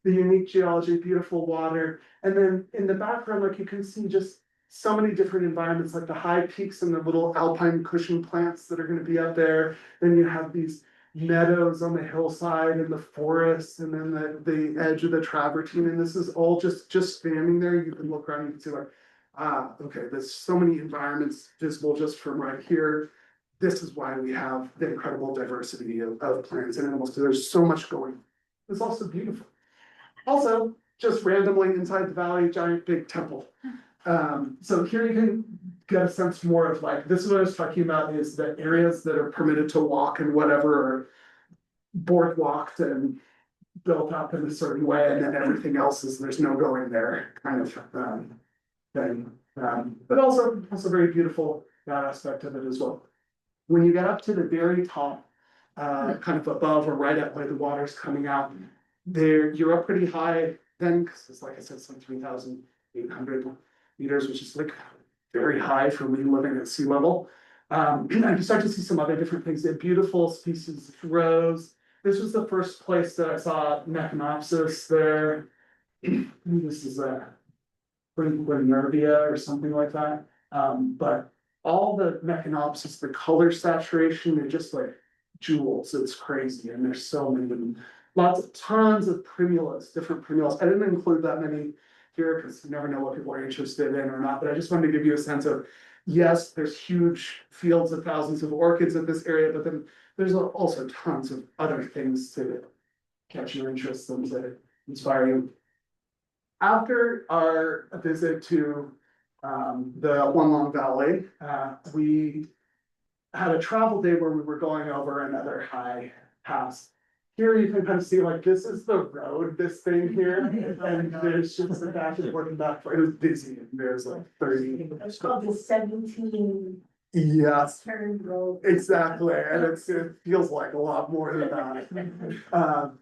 the unique geology, beautiful water, and then in the background, like you can see just so many different environments, like the high peaks and the little alpine cushion plants that are going to be up there. Then you have these meadows on the hillside and the forests, and then the edge of the travertine. And this is all just standing there. You can look around, you can see like, okay, there's so many environments visible just from right here. This is why we have the incredible diversity of plants and animals, because there's so much going. It's also beautiful. Also, just randomly inside the valley, giant big temple. So here you can get a sense more of like, this is what I was talking about, is the areas that are permitted to walk and whatever are boardwalked and built up in a certain way, and then everything else is, there's no going there kind of thing. But also very beautiful, that aspect of it as well. When you get up to the very top, kind of above or right at where the water's coming out, there, you're up pretty high then, because it's like I said, some 3,800 meters, which is like very high for me living at sea level. And you start to see some other different things. They're beautiful species of rose. This was the first place that I saw Mechanopsis there. This is a Nervia or something like that. But all the Mechanopsis, the color saturation, they're just like jewels. It's crazy, and there's so many of them. Tons of primulas, different primulas. I didn't include that many here because you never know what people are interested in or not, but I just wanted to give you a sense of, yes, there's huge fields of thousands of orchids in this area, but then there's also tons of other things to catch your interest and to inspire you. After our visit to the Wenqing Valley, we had a travel day where we were going over another high pass. Here you can kind of see, like, this is the road, this thing here, and there's just the back and forth and back. It was busy, and there's like 30. It's called the 17 Yes, turn road. exactly, and it feels like a lot more than that.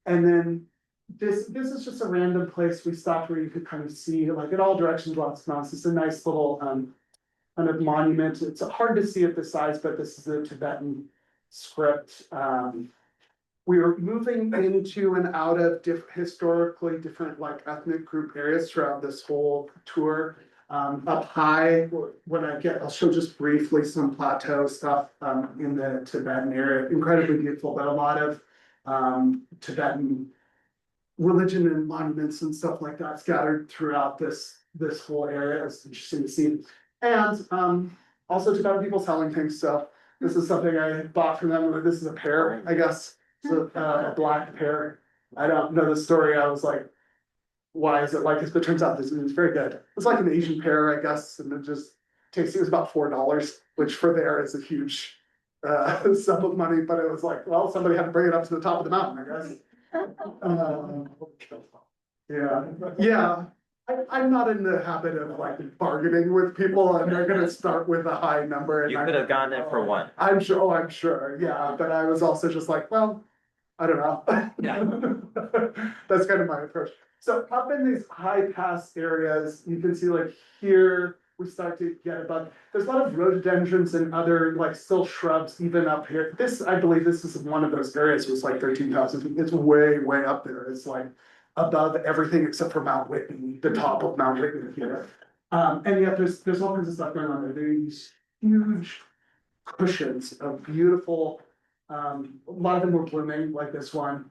And then this is just a random place we stopped where you could kind of see, like, in all directions, lots of mountains. It's a nice little kind of monument. It's hard to see at this size, but this is a Tibetan script. We were moving into and out of historically different like ethnic group areas throughout this whole tour. Up high, when I'll show just briefly some plateau stuff in the Tibetan area. Incredibly beautiful, but a lot of Tibetan religion and monuments and stuff like that scattered throughout this whole area. It's interesting to see. And also Tibetan people selling things. So this is something I bought from them. This is a pear, I guess. It's a black pear. I don't know the story. I was like, why is it like this? But it turns out this is very good. It's like an Asian pear, I guess, and it just tastes. It was about $4, which for there is a huge sum of money. But it was like, well, somebody had to bring it up to the top of the mountain, I guess. Yeah. I'm not in the habit of like bargaining with people, and they're gonna start with a high number. And You could have gotten it for one. I'm sure, yeah, but I was also just like, well, I don't know. Yeah. That's kind of my approach. So up in these high pass areas, you can see like here, we start to get above, there's a lot of rhododendrons and other like still shrubs even up here. This, I believe this is one of those areas, was like 13,000 feet. It's way up there. It's like above everything except for Mount Whitney, the top of Mount Whitney here. And yet there's all kinds of stuff going on there. These huge cushions of beautiful, a lot of them were blooming like this one.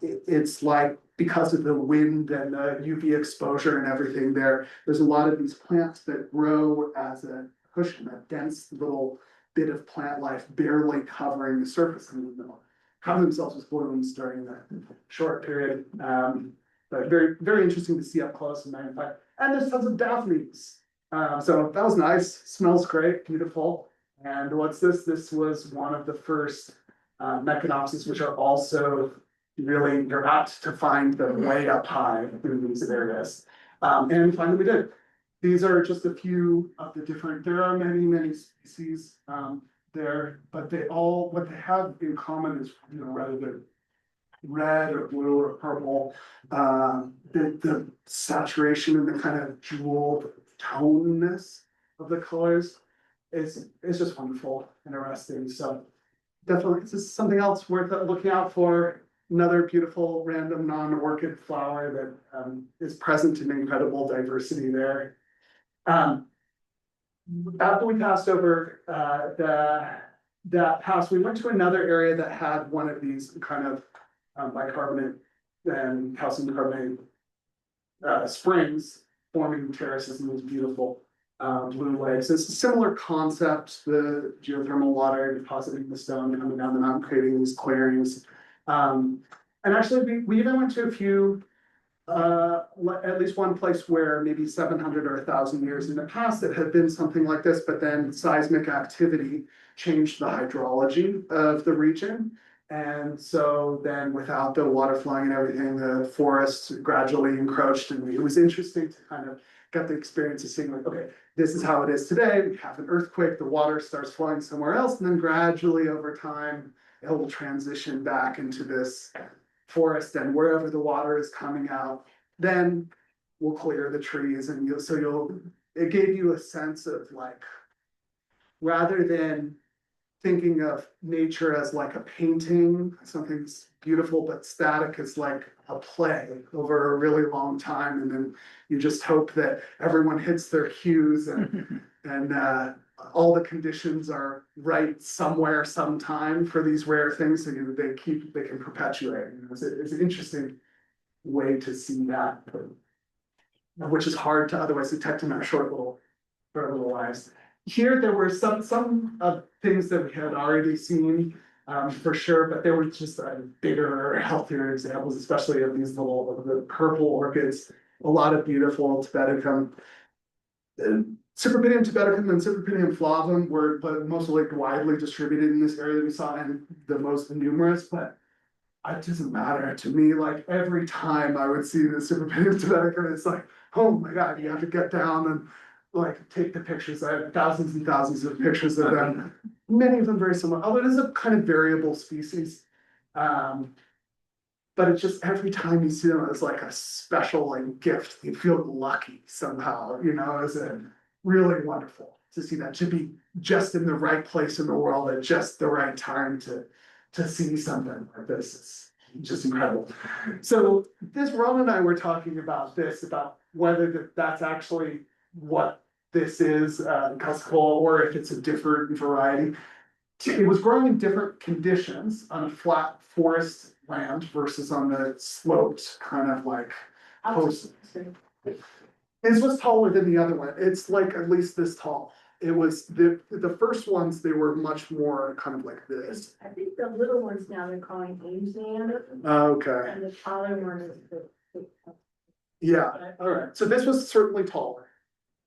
It's like, because of the wind and the UV exposure and everything there's a lot of these plants that grow as a cushion, a dense little bit of plant life barely covering the surface in the middle. Cover themselves with blooms during that short period. But very interesting to see up close and magnify. And there's tons of daphnes. So that was nice, smells great, beautiful. And what's this? This was one of the first Mechanopsis, which are also really, you're apt to find them way up high in these areas. And finally we did. These are just a few of the different, there are many species there, but they all, what they have in common is, you know, rather than red or blue or purple, the saturation and the kind of jeweled toneness of the colors is just wonderful, interesting. So definitely, this is something else worth looking out for. Another beautiful random non-orchid flower that is present in incredible diversity there. After we passed over that pass, we went to another area that had one of these kind of bicarbonate and calcium carbonate springs forming terraces, and it was beautiful. Blue lakes. It's a similar concept, the geothermal water depositing the stone coming down the mountain, creating these clearings. And actually we even went to a few at least one place where maybe 700 or 1,000 years in the past, it had been something like this, but then seismic activity changed the hydrology of the region. And so then without the water flowing and everything, the forests gradually encroached, and it was interesting to kind of get the experience of seeing like, okay, this is how it is today. We have an earthquake, the water starts flowing somewhere else, and then gradually over time, it will transition back into this forest, and wherever the water is coming out, then we'll clear the trees, and it gave you a sense of like, rather than thinking of nature as like a painting, something's beautiful but static, is like a play over a really long time, and then you just hope that everyone hits their cues and all the conditions are right somewhere, sometime for these rare things, so they can perpetuate. It's an interesting way to see that, which is hard to otherwise detect in our short little lives. Here, there were some things that we had already seen, for sure, but there were just bigger, healthier examples, especially of these the purple orchids, a lot of beautiful Tibeticum. Cypripedium tibeticum and Cypripedium flavum were most widely distributed in this area that we saw, and the most numerous, but it doesn't matter to me. Like every time I would see the Cypripedium tibeticum, it's like, oh my God, you have to get down and like take the pictures. I have thousands and thousands of pictures of them, many of them very similar, although it is a kind of variable species. But it's just every time you see them, it's like a special like gift. You feel lucky somehow, it's really wonderful to see that, to be just in the right place in the world at just the right time to see something like this. It's just incredible. So Ron and I were talking about whether that's actually what this is, Cusical, or if it's a different variety. It was growing in different conditions on a flat forest land versus on the sloped kind of like coast. This was taller than the other one. It's like at least this tall. It was the first ones, they were much more kind of like this. I think the little ones now they're calling Hengduan. Okay. And the taller one is the. Yeah, all right. So this was certainly taller.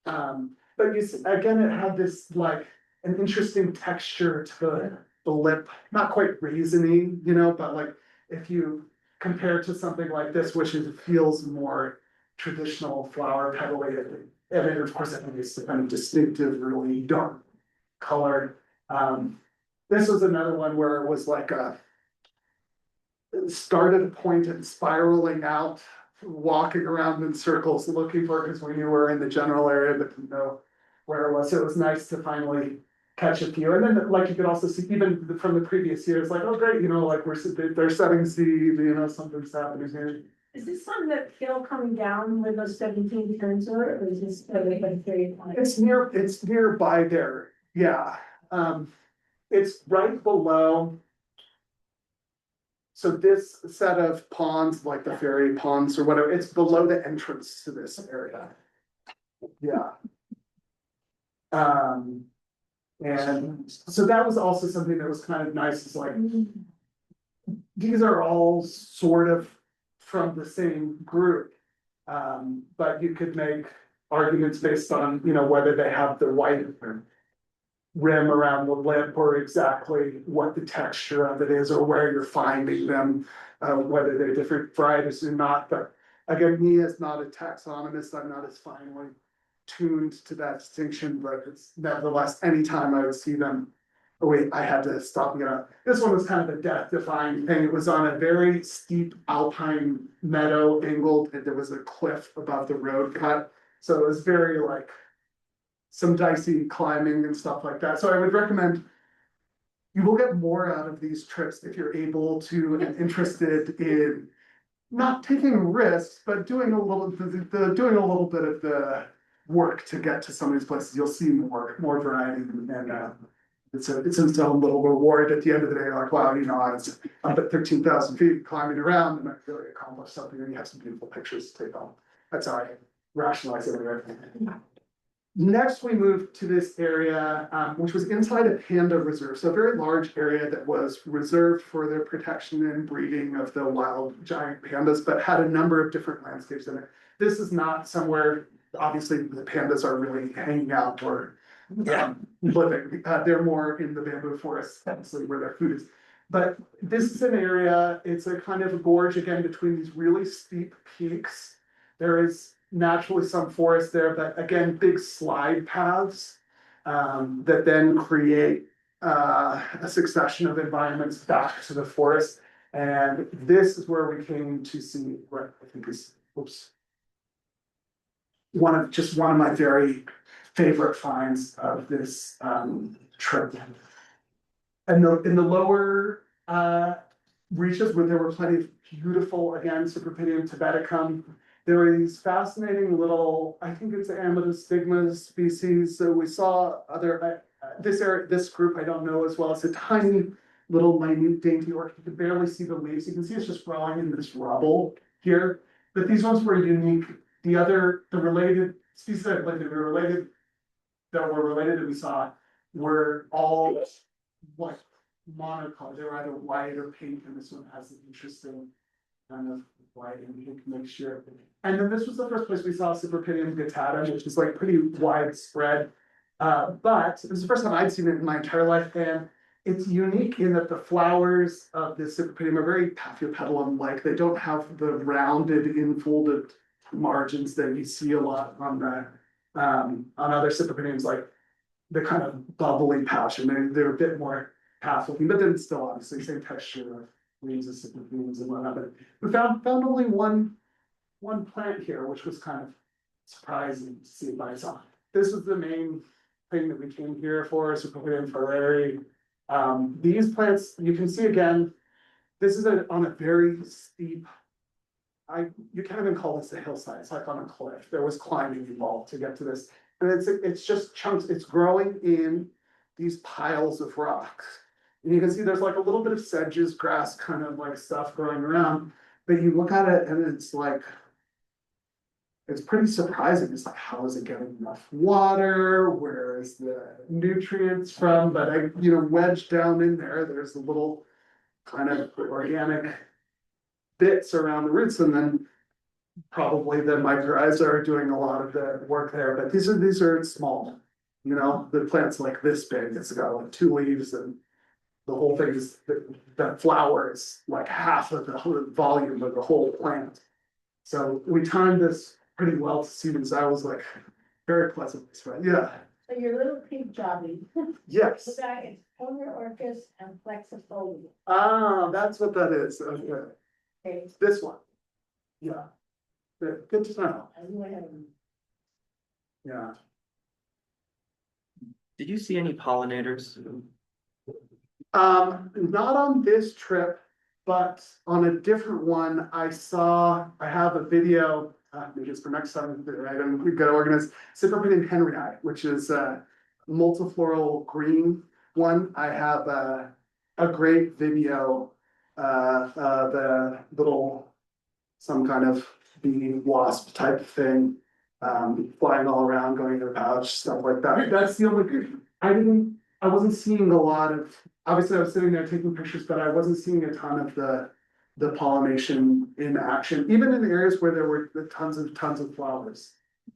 But you see, again, it had this like an interesting texture to the lip, not quite raisiny, but like if you compare to something like this, which feels more traditional flower petally, and then of course I think it's the kind of distinctive, really dark color. This was another one where it was like it started at a point and spiraling out, walking around in circles looking for it, because we knew we were in the general area but didn't know where it was. So it was nice to finally catch a few. And then like you could also see even from the previous years, like, oh great, like they're setting seed, something's happening here. Is this on the hill coming down where those 17 turns are, or is this like very? It's nearby there, yeah. It's right below. So this set of ponds, like the fairy ponds or whatever, it's below the entrance to this area. Yeah. And so that was also something that was kind of nice, is like, these are all sort of from the same group. But you could make arguments based on, whether they have the white rim around the lip, or exactly what the texture of it is, or where you're finding them, whether they're different varieties or not. But again, me as not a taxonomist, I'm not as finely tuned to that distinction, but it's nevertheless, anytime I would see them. Oh wait, I had to stop and get out. This one was kind of a death-defying thing. It was on a very steep alpine meadow, angled, and there was a cliff above the road cut. So it was very like some dicey climbing and stuff like that. So I would recommend, you will get more out of these trips if you're able to and interested in not taking risks, but doing a little bit of the work to get to some of these places. You'll see more variety, and it's its own little reward at the end of the day. Like, wow, I was up at 13,000 feet climbing around, and I really accomplished something, and you have some beautiful pictures to take home. That's how I rationalize it. Next, we moved to this area, which was inside a panda reserve, so a very large area that was reserved for the protection and breeding of the wild giant pandas, but had a number of different landscapes in it. This is not somewhere, obviously, the pandas are really hanging out or living. They're more in the bamboo forest, obviously, where their food is. But this is an area, it's a kind of a gorge again between these really steep peaks. There is naturally some forest there, but again, big slide paths that then create a succession of environments back to the forest. And this is where we came to see what I think is, one of my very favorite finds of this trip. And in the lower reaches where there were plenty of beautiful, again, Cypripedium tibeticum. There were these fascinating little, I think it's Amidostigma species. So we saw other, this group I don't know as well. It's a tiny little minute dainty orchid. You can barely see the leaves. You can see it's just growing in this rubble here. But these ones were unique. The related species that were related that we saw were all white, monocolored. They were either white or pink, and this one has an interesting kind of white and pink mixture. And then this was the first place we saw Cypripedium guttatum, which is like pretty widespread. But it was the first time I'd seen it in my entire life, and it's unique in that the flowers of the Cypripedium are very paphiopedilum-like. They don't have the rounded, infolded margins that you see a lot on the on other Cypripediums, like the kind of bubbly pouch, and they're a bit more half-looking, but then still obviously same texture of leaves of Cypripediums and whatnot. But we found only one plant here, which was kind of surprising to see by itself. This was the main thing that we came here for, Cypripedium ferrari. These plants, you can see again, this is on a very steep, you can't even call this a hillside, it's like on a cliff. There was climbing involved to get to this. And it's just chunks, it's growing in these piles of rocks. And you can see there's like a little bit of sedges, grass kind of like stuff growing around, but you look at it and it's like, it's pretty surprising. It's like, how is it getting enough water? Where is the nutrients from? But wedged down in there, there's a little kind of organic bits around the roots, and then probably the mycorrhiza are doing a lot of the work there. But these are small. The plant's like this big. It's got like 2 leaves, and the whole thing is the flower is like half of the whole volume of the whole plant. So we timed this pretty well to see these. I was like very pleasantly surprised. Yeah. So your little pink jobby. Yes. The guy is Perner orchis and flexifolia. Ah, that's what that is. Okay. Okay. This one. Yeah. Good to know. Yeah. Did you see any pollinators? Not on this trip, but on a different one, I have a video, maybe it's for next time, we've got to organize Cypripedium henryi, which is a multifloral green one. I have a great video of a little, some kind of bee wasp type thing, flying all around, going in a pouch, stuff like that. That's the only, I wasn't seeing a lot of, obviously I was sitting there taking pictures, but I wasn't seeing a ton of the pollination in action, even in areas where there were tons of flowers.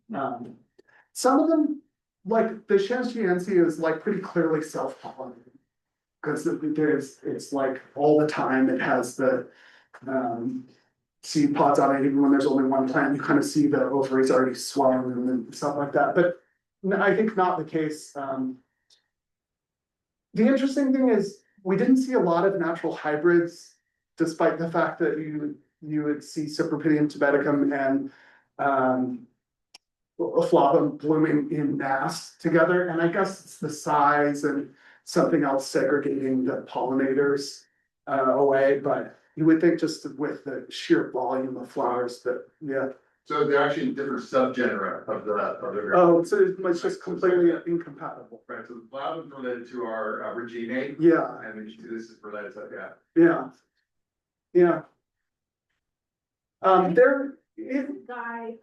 Some of them, like the Shanxiansi is like pretty clearly self-pollinated, because it's like all the time it has the seed pods on it. Even when there's only one plant, you kind of see the ovaries already swelling and stuff like that. But I think not the case. The interesting thing is we didn't see a lot of natural hybrids, despite the fact that you would see Cypripedium tibeticum and flavum blooming in mass together. And I guess it's the size and something else segregating the pollinators away. But you would think just with the sheer volume of flowers that, yeah. So they're actually different subgenera of the. Oh, so it's just completely incompatible. Right, so the flavum is related to our Reginae. Yeah. And then this is related to, Yeah. Yeah. There is. Guy,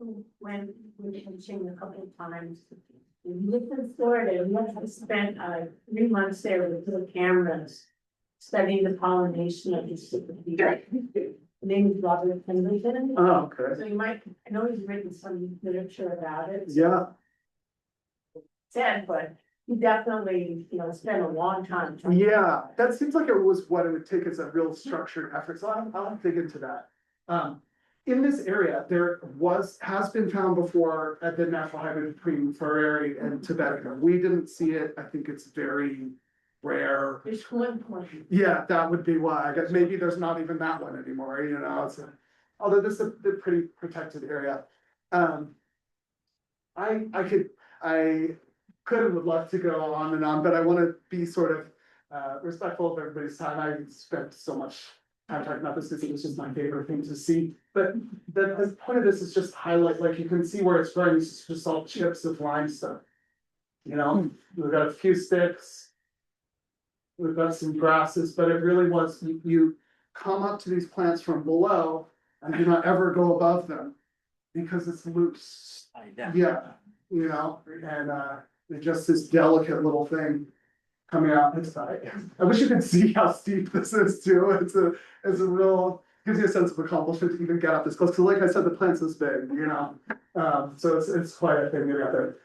when we were teaching a couple of times. We lived in Florida, we had spent 3 months there with little cameras. Studying the pollination of these Cypripedium. Name is Robert Hengduan. Oh, okay. So you might, I know he's written some literature about it. Yeah, Said, but he definitely, spent a long time. trying to- yeah, that seems like it was what it would take as a real structured effort, so I'll dig into that. In this area, has been found before at the natural hybrid between Ferrari and Tibetica. We didn't see it, I think it's very rare. There's one point. Yeah, that would be why, I guess maybe there's not even that one anymore, although this is a pretty protected area. I could and would love to go on and on, but I wanna be sort of respectful of everybody's time. I spent so much time talking about this because it was just my favorite thing to see. But the point of this is just highlight, like you can see where it's growing, it's just all chips of limestone. We've got a few sticks. We've got some grasses, but it really was, you come up to these plants from below and do not ever go above them. Because it's loose. Yeah, and it's just this delicate little thing coming out. I wish you could see how steep this is too. It's a real, gives you a sense of accomplishment to even get up this close. So like I said, the plant's this big, so it's quite a thing to get there.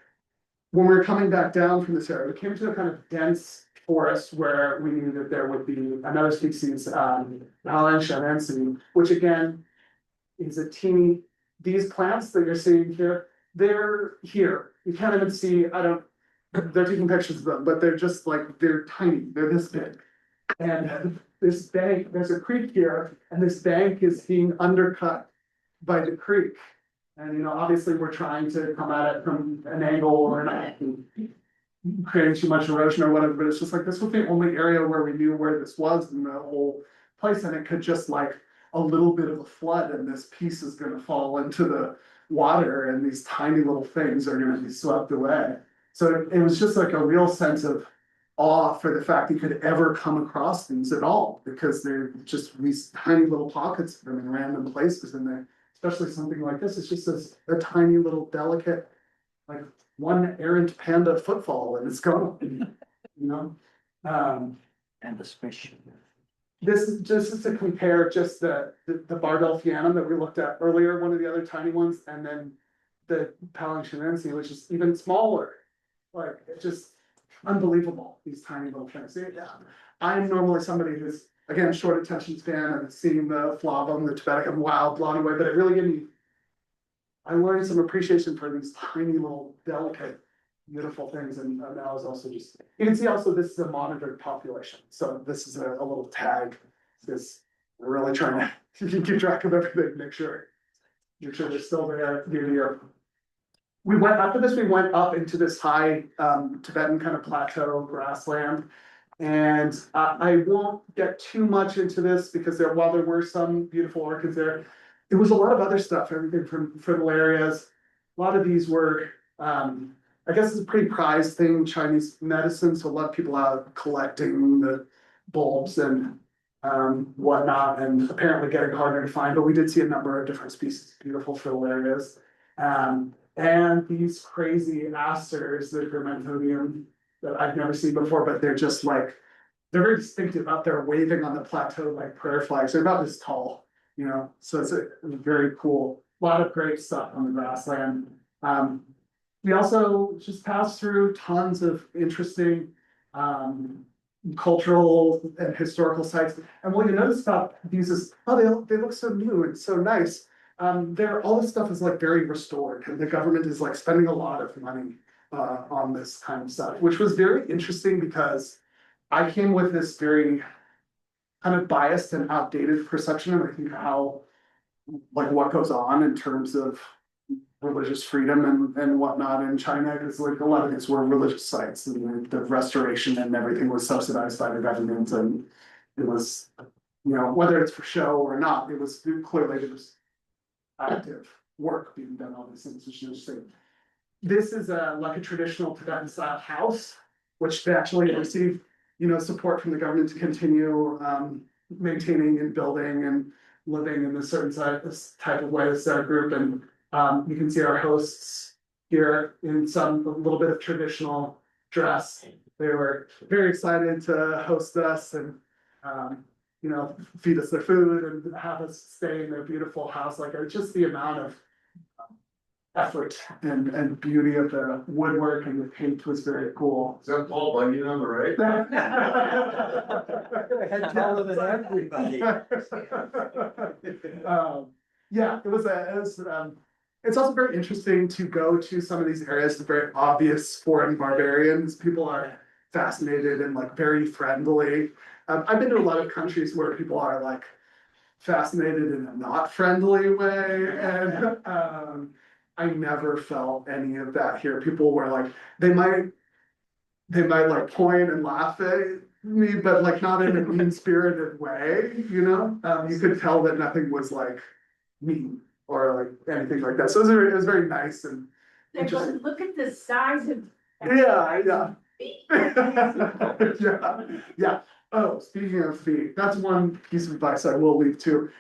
When we were coming back down from this area, we came to a kind of dense forest where we knew that there would be another species, Hengduan, which again is a teeny. These plants that you're seeing here, they're here. You can't even see, they're taking pictures of them, but they're just like, they're tiny, they're this big. And this bank, there's a creek here, and this bank is being undercut by the creek. And obviously we're trying to come at it from an angle or not creating too much erosion or whatever, but it's just like, this was the only area where we knew where this was in the whole place, and it could just like a little bit of a flood and this piece is gonna fall into the water and these tiny little things are gonna be swept away. So it was just like a real sense of awe for the fact you could ever come across these at all, because they're just these tiny little pockets of them in random places, and they're, especially something like this, it's just a tiny little delicate, like one errant panda footfall and it's gone, And the fish. This is just to compare just the Bardelphianum that we looked at earlier, one of the other tiny ones, and then the Palinxinense, which is even smaller. Like, it's just unbelievable, these tiny little things. Yeah. I'm normally somebody who's, again, short attention span and seeing the flavum, the Tibeticum, wow, blown away, but it really gave me, I learned some appreciation for these tiny little delicate, beautiful things, and that was also just, you can see also this is a monitored population, so this is a little tag, this, we're really trying to keep track of everything, make sure they're still there year to year. After this, we went up into this high Tibetan kind of plateau grassland. And I won't get too much into this because while there were some beautiful orchids there, it was a lot of other stuff, everything from fritillarias. A lot of these were, I guess it's a pretty prized thing, Chinese medicine, so a lot of people out collecting the bulbs and whatnot, and apparently getting harder to find, but we did see a number of different species, beautiful fritillarias. And these crazy asters, the Vermentonium, that I've never seen before, but they're just like, they're very distinctive out there waving on the plateau like prayer flags. They're about this tall, so it's a very cool, a lot of great stuff on the grassland. We also just passed through tons of interesting cultural and historical sites. And what you notice about these is, they look so new and so nice. All this stuff is like very restored, and the government is like spending a lot of money on this kind of stuff, which was very interesting because I came with this very kind of biased and outdated perception of, I think, how, like, what goes on in terms of religious freedom and whatnot in China, because like a lot of these were religious sites, and the restoration and everything was subsidized by the government, and it was, whether it's for show or not, it was clearly there was active work being done on these things, which is interesting. This is like a traditional Tibetan style house, which they actually receive, support from the government to continue maintaining and building and living in this certain type of way. This group, and You can see our hosts here in a little bit of traditional dress. They were very excited to host us and, you know, feed us their food and have us stay in their beautiful house. Like, just the amount of effort and beauty of the woodwork and the paint was very cool. Is that Paul Bunyan on the right? Had taller than everybody. Yeah, it's also very interesting to go to some of these areas, the very obvious foreign barbarians. People are fascinated and like very friendly. I've been to a lot of countries where people are like fascinated in a not friendly way, and I never felt any of that here. People were like, they might like point and laugh at me, but like not in a mean spirited way, you know? You could tell that nothing was like mean or like anything like that. So it was very nice and interesting. Look at the size of. Yeah. Yeah. Oh, speaking of feet, that's one piece of advice I will leave too.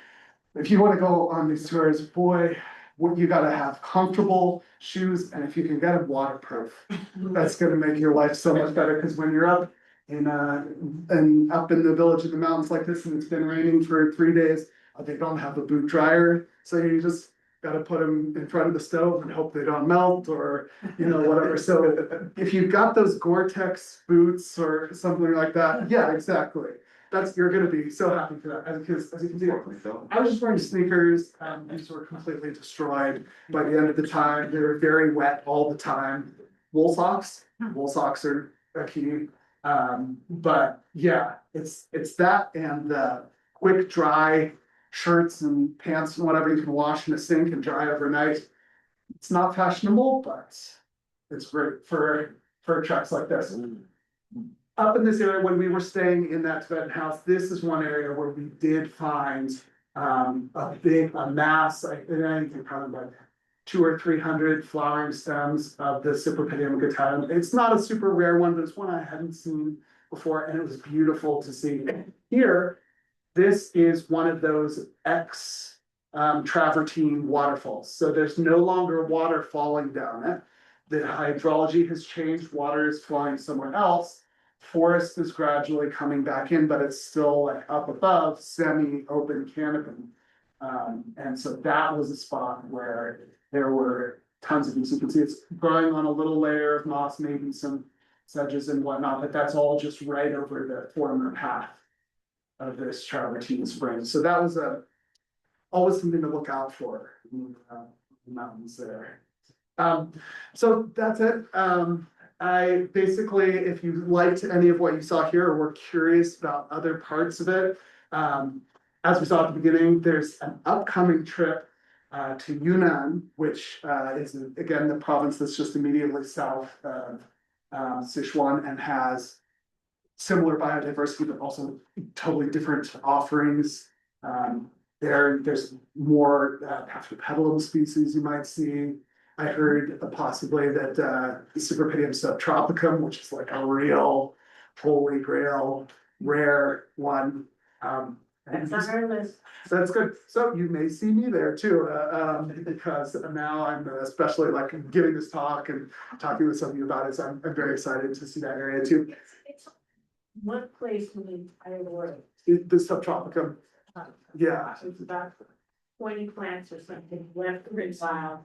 If you want to go on these tours, boy, you gotta have comfortable shoes, and if you can get them waterproof, that's gonna make your life so much better, because when you're up in up in the village in the mountains like this, and it's been raining for 3 days, they don't have a boot dryer, so you just gotta put them in front of the stove and hope they don't melt, or, you know, whatever. So if you've got those Gore-Tex boots or something like that, yeah, exactly. You're gonna be so happy for that, because as you can see, I was just wearing sneakers, these were completely destroyed by the end of the time. They were very wet all the time. Wool socks are a key. But yeah, it's that and the quick dry shirts and pants and whatever you can wash in a sink and dry overnight. It's not fashionable, but it's great for treks like this. Up in this area, when we were staying in that Tibetan house, this is one area where we did find a mass, I think probably like 200 or 300 flowering stems of the Cypripedium guttatum. It's not a super rare one, but it's one I hadn't seen before, and it was beautiful to see. Here, this is one of those travertine waterfalls. So there's no longer water falling down it. The hydrology has changed, water is flowing somewhere else. Forest is gradually coming back in, but it's still like up above, semi-open canopy. And so that was a spot where there were tons of these. You can see it's growing on a little layer of moss, maybe some sedges and whatnot, but that's all just right over the former path of this travertine spring. So that was always something to look out for in the mountains there. So that's it. I basically, if you liked any of what you saw here or were curious about other parts of it, as we saw at the beginning, there's an upcoming trip to Yunnan, which is again the province that's just immediately south of Sichuan and has similar biodiversity, but also totally different offerings. There's more Heptapetalum species you might see. I heard possibly that the Cypripedium subtropicum, which is like a real holy grail, rare one. That's on our list. That's good. So you may see me there too, because now I'm especially like giving this talk and talking with some of you about it. So I'm very excited to see that area too. It's one place in the entire world. The subtropicum, yeah. It's about 20 plants or something left in the wild.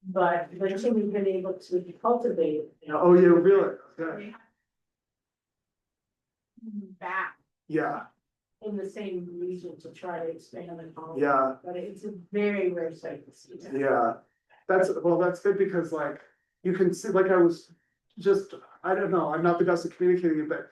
But until we've been able to cultivate it. Oh, yeah, really? Yeah. Back Yeah, in the same region to try to expand the colony. yeah, But it's a very rare sight to see. yeah. That's good because like, you can see, like I don't know, I'm not the best at communicating it, but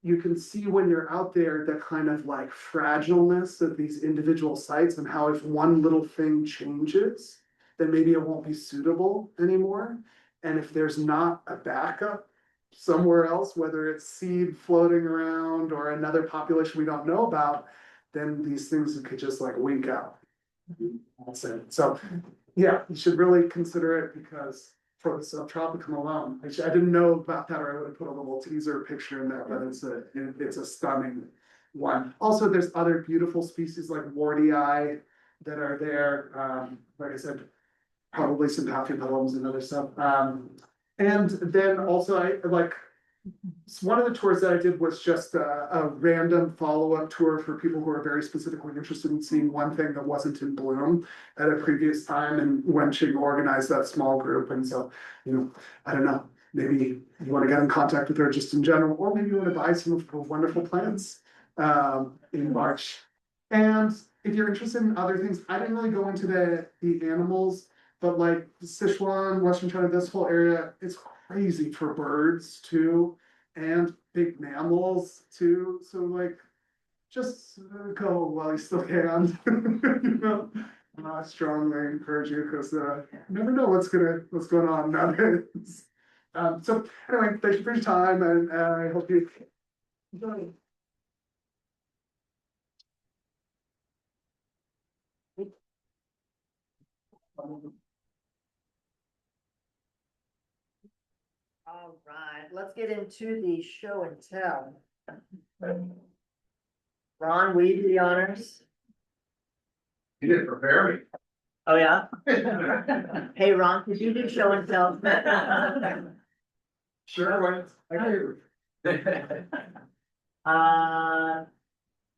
you can see when you're out there, the kind of like fragileness of these individual sites and how if one little thing changes, then maybe it won't be suitable anymore. And if there's not a backup somewhere else, whether it's seed floating around or another population we don't know about, then these things could just like wink out. That's it. So yeah, you should really consider it because for the subtropicum alone, I didn't know about that, or I would have put a little teaser picture in there, but it's a stunning one. Also, there's other beautiful species like Wardii that are there. Like I said, probably some coffee poems and other stuff. And then also I like, one of the tours that I did was just a random follow-up tour for people who are very specifically interested in seeing one thing that wasn't in bloom at a previous time, and Wenqing organized that small group, and so, you know, I don't know, maybe you want to get in contact with her just in general, or maybe you want to buy some of her wonderful plants in March. And if you're interested in other things, I didn't really go into the animals, but like Sichuan, Western China, this whole area, it's crazy for birds too, and big mammals too. So like, just go while you still can. You know, I strongly encourage you, because you never know what's going on nowadays. So anyway, thank you for your time, and I hope you enjoy. All right, let's get into the show and tell. Ron, will you do the honors? You didn't prepare me. Oh, yeah? Hey, Ron, could you do show and tell? Sure.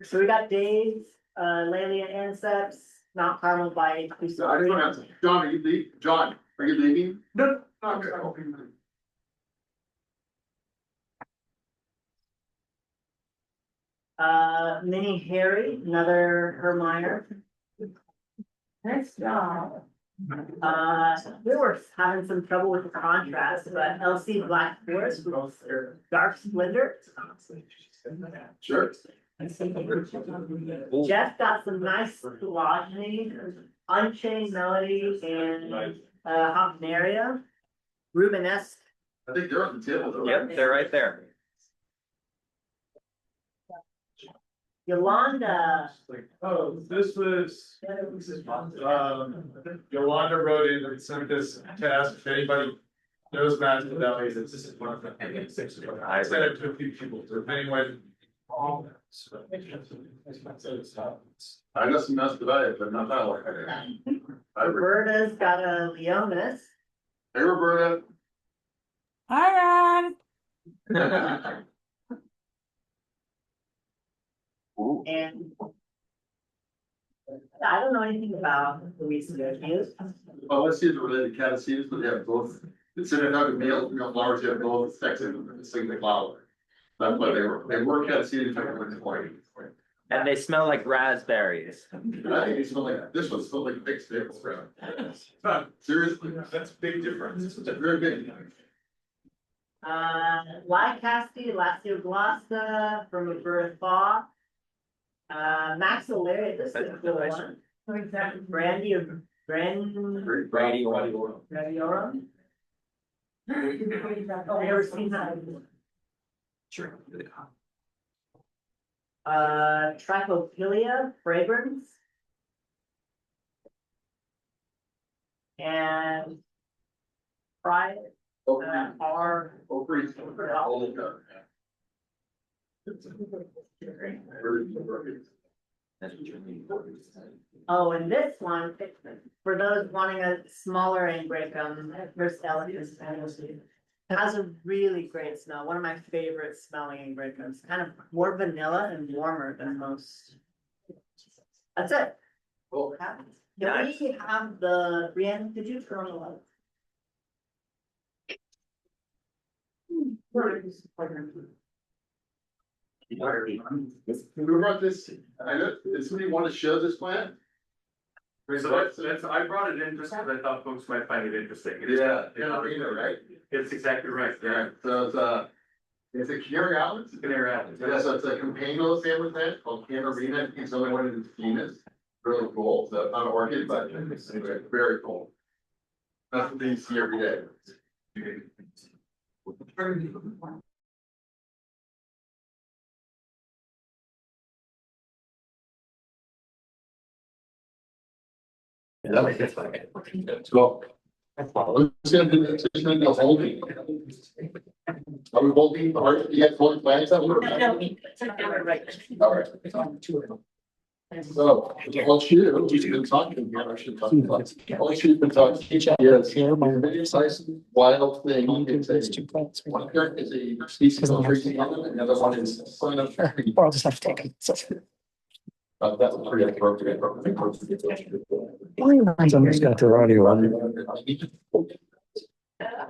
So we got Dave's, Lelia Anceps, Mount Carmel by So I just want to ask, John, are you leaving? John, are you leaving? No. Okay. Mini Harry, another Herminer. Nice job. We were having some trouble with the contrast, but LC Black Forest with Dark Splendor. Sure. Jeff got some nice phylogeny, Unchained Melody, and Hopnaria. Rubenesque. I think they're on the table though. Yep, they're right there. Yolanda. Oh, this was, Yolanda wrote in and sent this to ask if anybody knows Mountain Valley, this is one of them. I sent it to a few people, so if anyone. I know some messed about it, but not that one. Roberta's got a Leonis. Hey, Roberta. Hi, Ron. And I don't know anything about Louisa Hughes. Oh, let's see if they're related to cataseeds, but they have both. Instead of having male and female flowers, they have both sex in the single flower. That's why they were cataseeds. And they smell like raspberries. I think they smell like, this one smells like big staples. Seriously, That's a big difference. it's a very big. Lycasty, Lacioglasta from Roberta Thaw. Maxillaria, this is a good one. Brandy of Gradiorum. Oh, never seen that. Sure. Trichopilia fragrance. And are oh, and this one, for those wanting a smaller Angraecum, First Elegance, has a really great smell. One of my favorite smelling Angraecums, kind of more vanilla and warmer than most. That's it. Well, Can we have the, Brienne, did you turn on the light? who brought this? I know, does somebody want to show this plant? So that's, I brought it in just because I thought folks might find it interesting. Yeah, right? It's exactly right. Yeah, so it's a Canary Islands? Canary Islands. Yeah, so it's a companion family plant called Canorina. It's only one in its genus. Really cool. So not an orchid, but it's very cool. That's what you see every day. Yeah, that's fine. So. Let's gonna do the holding. Are we holding, you have holding plants out? All right. So, what you've been talking about, I should talk about, what you've been talking, yes, medium-sized wild thing, it's one parent is a species of tree animal, and the other one is a son of. Or I'll just have to take it. That's pretty appropriate. I'm just gonna throw audio on.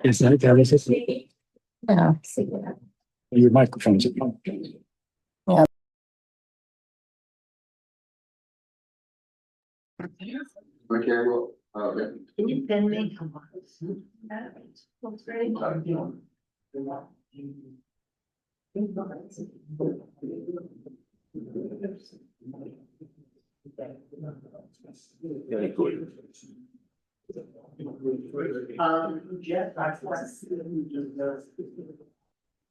Is that, Yeah. your microphone's. Okay, well, okay. Can you pin me? Jeff.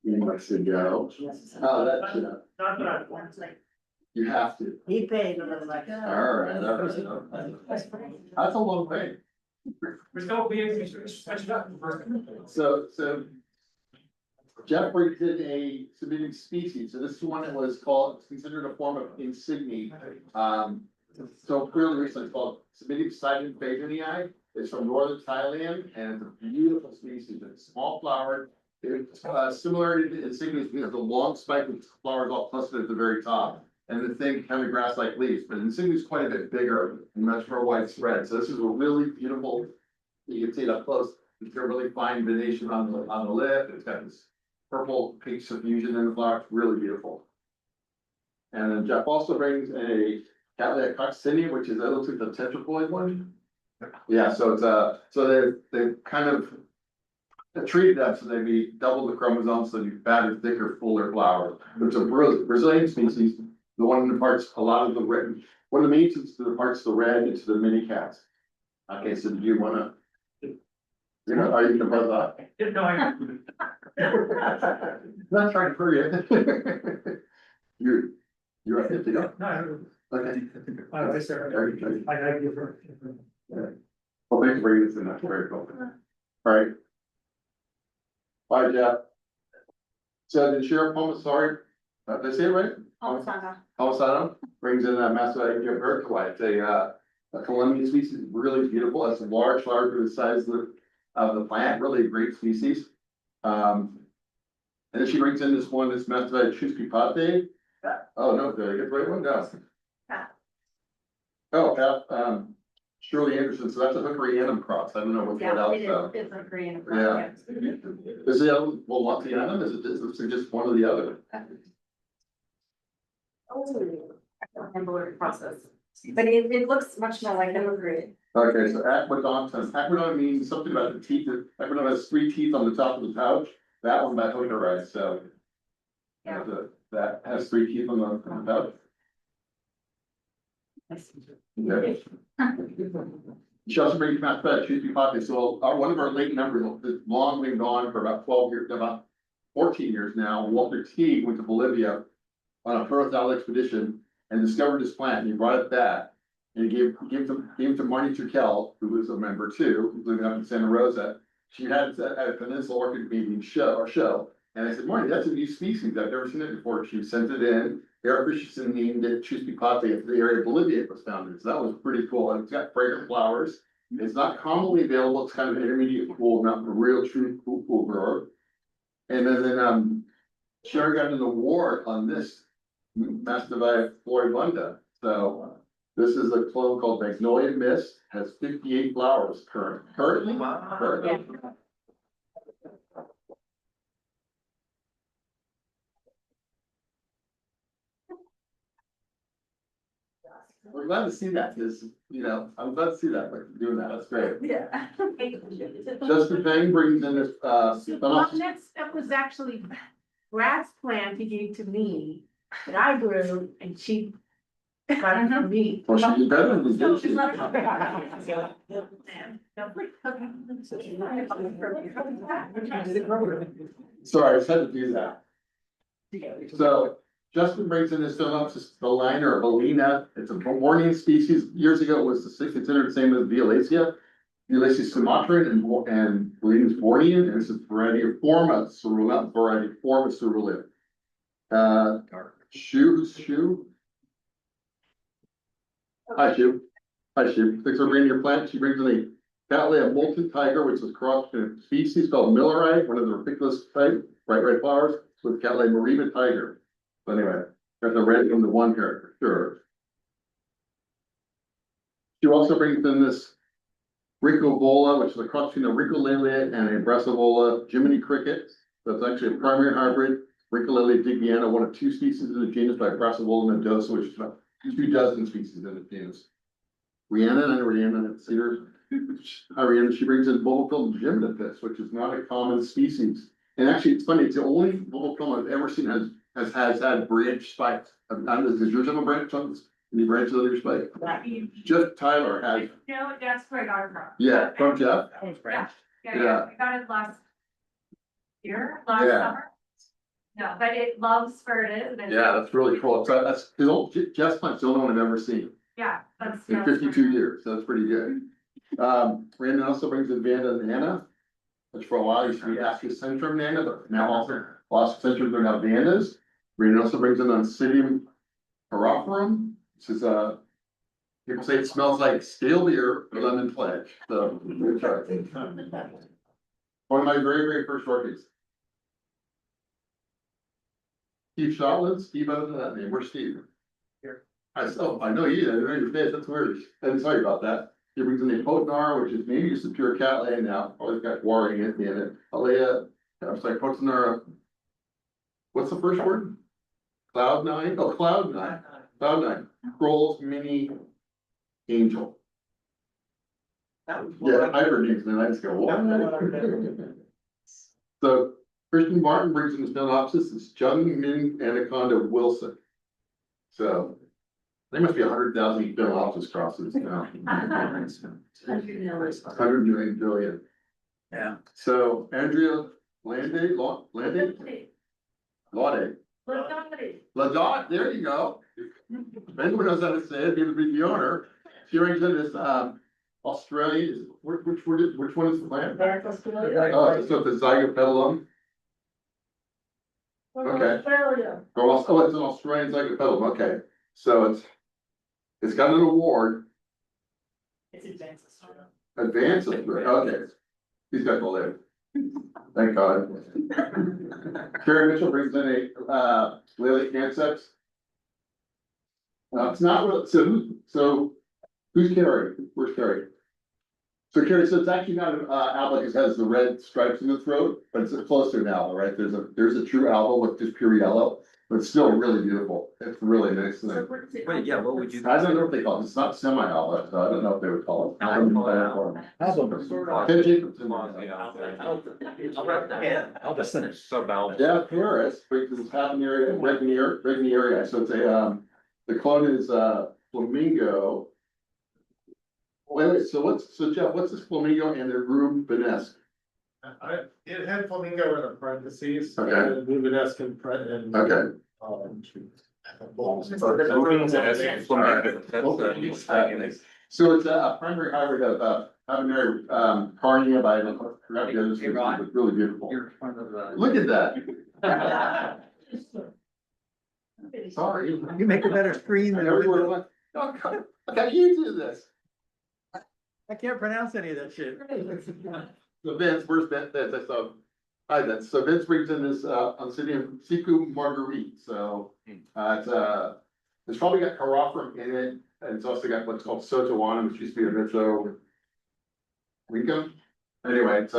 You should go. Oh, that should, Not what I want to say. you have to. He paid a little like. All right. That's a long way. We're still being, switch it up. So Jeff brings in a submitting species, so this is one that was called, considered a form of insigne. So clearly recently it's called submitting Sidon Phagonii. It's from northern Thailand and it's a beautiful species. It's small flowered. It's similar to insignias because the long spike with flowers all clustered at the very top. And the thing kind of grass-like leaves, but insignia is quite a bit bigger and much more widespread. So this is a really beautiful, you can see it up close. It's a really fine venation on the lip. It's got this purple pink suffusion in the flower. It's really beautiful. And then Jeff also brings a Cattleya coccinea, which is, it looks like the tetraploid one. Yeah, so it's so they kind of treated that so they'd be double the chromosomes, so they'd be fatter, thicker, fuller flowers. It's a Brazilian species. The one that imparts a lot of the red, one of the main things that imparts the red into the mini cats. Okay, so do you wanna? Are you gonna buzz that? No, Not trying to hurry you. You're up to go. no. Okay. I give her. Well, thanks for bringing this in. That's very cool. All right. Bye, Jeff. So the sheriff, sorry, did I say it right? Homicidum brings in a massive urquhart. It's a Colombian species, really beautiful. It's a large flower for the size of the plant, really a great species. And then she brings in this one, this mastivated Chuspipate. Oh, no, did I get the right one? No. Oh, Shirley Anderson, so that's a hookery annum cross. I don't know what else. It's a green. Yeah. Is the other, well, what's the annum? Is it just one or the other? I don't remember what it process, but it looks much more like evergreen. Okay, so aquodonton. Aquodont means something about the teeth. Aquodont has 3 teeth on the top of the pouch. That one by hookerized, so. Yeah. That has 3 teeth on the pouch. Yeah. She also brings back that Chuspipate. So one of our late members has long been gone for about 12 years, about 14 years now. Walter Teague went to Bolivia on a Pearl expedition and discovered this plant, and he brought it back. And he gave it to Marnie Turkel, who was a member too, who's living up in Santa Rosa. She had it at a Peninsula Orchid Meeting show. And I said, Marnie, that's a new species. I've never seen it before. She sent it in. Eric Richardson named it Chuspipate for the area of Bolivia it was founded. So that was pretty cool. And it's got fragrant flowers. It's not commonly available. It's kind of an intermediate cool, not a real true cool grower. And then Sherry got an award on this Mastivia floribunda. So this is a clone called Magnolia Mist, has 58 flowers currently. Wow. Currently. We're glad to see that, because, I'm glad to see that, like, doing that, that's great. Yeah. Justin Fang brings in this, Well, next step was actually Brad's plant he gave to me, that I grew, and she got it from me. well, she's better than So this. she's like- Sorry, I just had to do that. So Justin brings in this Philopsis belina or belina. It's a Bornean species. Years ago, it was considered the same as Violacea. Violacea sumatran and belina is Bornean, and it's a variety of forma cerulea, variety of forma cerulea. Shoe. Hi, Shu. Hi, Shu. Thanks for bringing your plant. She brings in a cattleya molten tiger, which is crossed in a species called Milleri, one of the ridiculous type, bright red flowers, with cattleya mariba tiger. So anyway, there's a red from the one here for sure. She also brings in this Riccovola, which is a cross between a Riccolelea and a Brassivola Jiminy cricket. So it's actually a primary hybrid. Riccolelea digiana, one of two species in the genus by Brassivola mendoza, which is about 24 species in the genus. Rhiannon and Rhiannon at Cedar. Hi, Rhiannon. She brings in Bulbophyllum gymnotus, which is not a common species. And actually, it's funny. It's the only Bulbophyllum I've ever seen has had branch spikes. Does yours have a branch on this? Any branches on your spike? Just Tyler has. No, that's where I got it from. Yeah, from Jeff. Yeah, I got it last summer. No, but it loves where it is. and Yeah, that's really cool. So that's his old Jeff's plant's the only one I've ever seen Yeah, that's. in 52 years. So that's pretty good. Brandon also brings in Vanda and Nana, which for a while used to be Ascus centrum Nana, but now also Ascus centrum are now Vandas. Brandon also brings in Oncidium Paraphorum. This is people say it smells like stale beer or lemon pledge. So one of my very, very first orchids. Steve Shotland, Steve, other than that name, where's Steve? Here. I know you, I know your face, that's weird, and sorry about that. He brings in a Potnar, which is maybe just a pure cattleya now, always got warring in it. Alea, I'm sorry, Potnar. What's the first word? Cloud9, oh, Cloud9, Cloud9, Kroll's mini angel. Yeah, hybrid names, man, I just go, what? So, Christian Martin brings in the Stenopsis, it's Jung Min Anaconda Wilson. So, there must be 100,000 Stenopsis crosses now. 100 million billion. Yeah. So, Andrea Lande, Laude. Ladot, there you go. If anyone knows how to say it, he'll be the owner. She brings in this Australian, which one is the plant? Oh, so the Zygopetalum. Okay. Oh, it's an Australian Zygopetalum, okay. So it's got an award. It's advanced. Advanced, okay. He's got to live. Thank God. Carrie Mitchell brings in a Lily Canceps. It's not really, so who's Carrie? Where's Carrie? So Carrie, so it's actually not an album that has the red stripes in the throat, but it's closer now, right? There's a true album with just pure yellow, but it's still really beautiful. It's really nice. Wait, yeah, what would you? I don't know what they call it. It's not semi-album, so I don't know if they would call it. Album. I'll just finish. Yeah, Paris, which is Habanero, Regnieri. So it's the clone is Flamingo. Wait, so Jeff, what's this Flamingo and the Rubenesque? It had flamingo in the parentheses. Okay. And Rubenesque in and. Okay. So it's a primary hybrid of Habanero Carnia by it's really beautiful. Look at that. Sorry. You make a better screen than Everywhere like, oh, God, okay, you do this. I can't pronounce any of that shit. So Vince, where's Vince? I saw. Hi Vince. So Vince brings in this Oncidium Siku Marguerite. So it's probably got Carophyrum in it, and it's also got what's called Sotowanum, which used to be a Mitro Rincum. Anyway, it's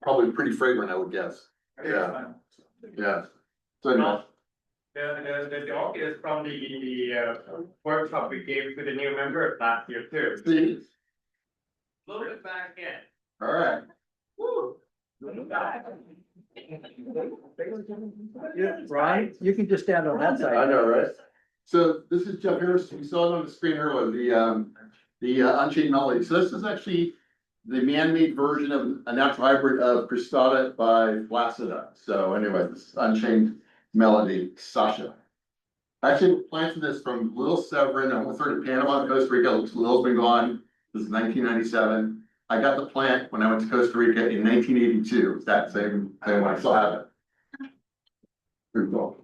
probably pretty fragrant, I would guess. Yeah. Yeah. So anyway. The dog is from the workshop we gave to the new member last year too. See? Look it back in. All right. Woo. Right? You can just stand on that side. I know, right? So this is Jeff Harris. We saw it on the screen earlier, the Unchained Melody. So this is actually the man-made version of a natural hybrid of Cristata by Flacida. So anyway, this is Unchained Melody, Sasha. I actually planted this from Little Severin. I went through to Panama, Costa Rica. Little's been gone. This is 1997. I got the plant when I went to Costa Rica in 1982. It's that same one. I still have it. Pretty cool.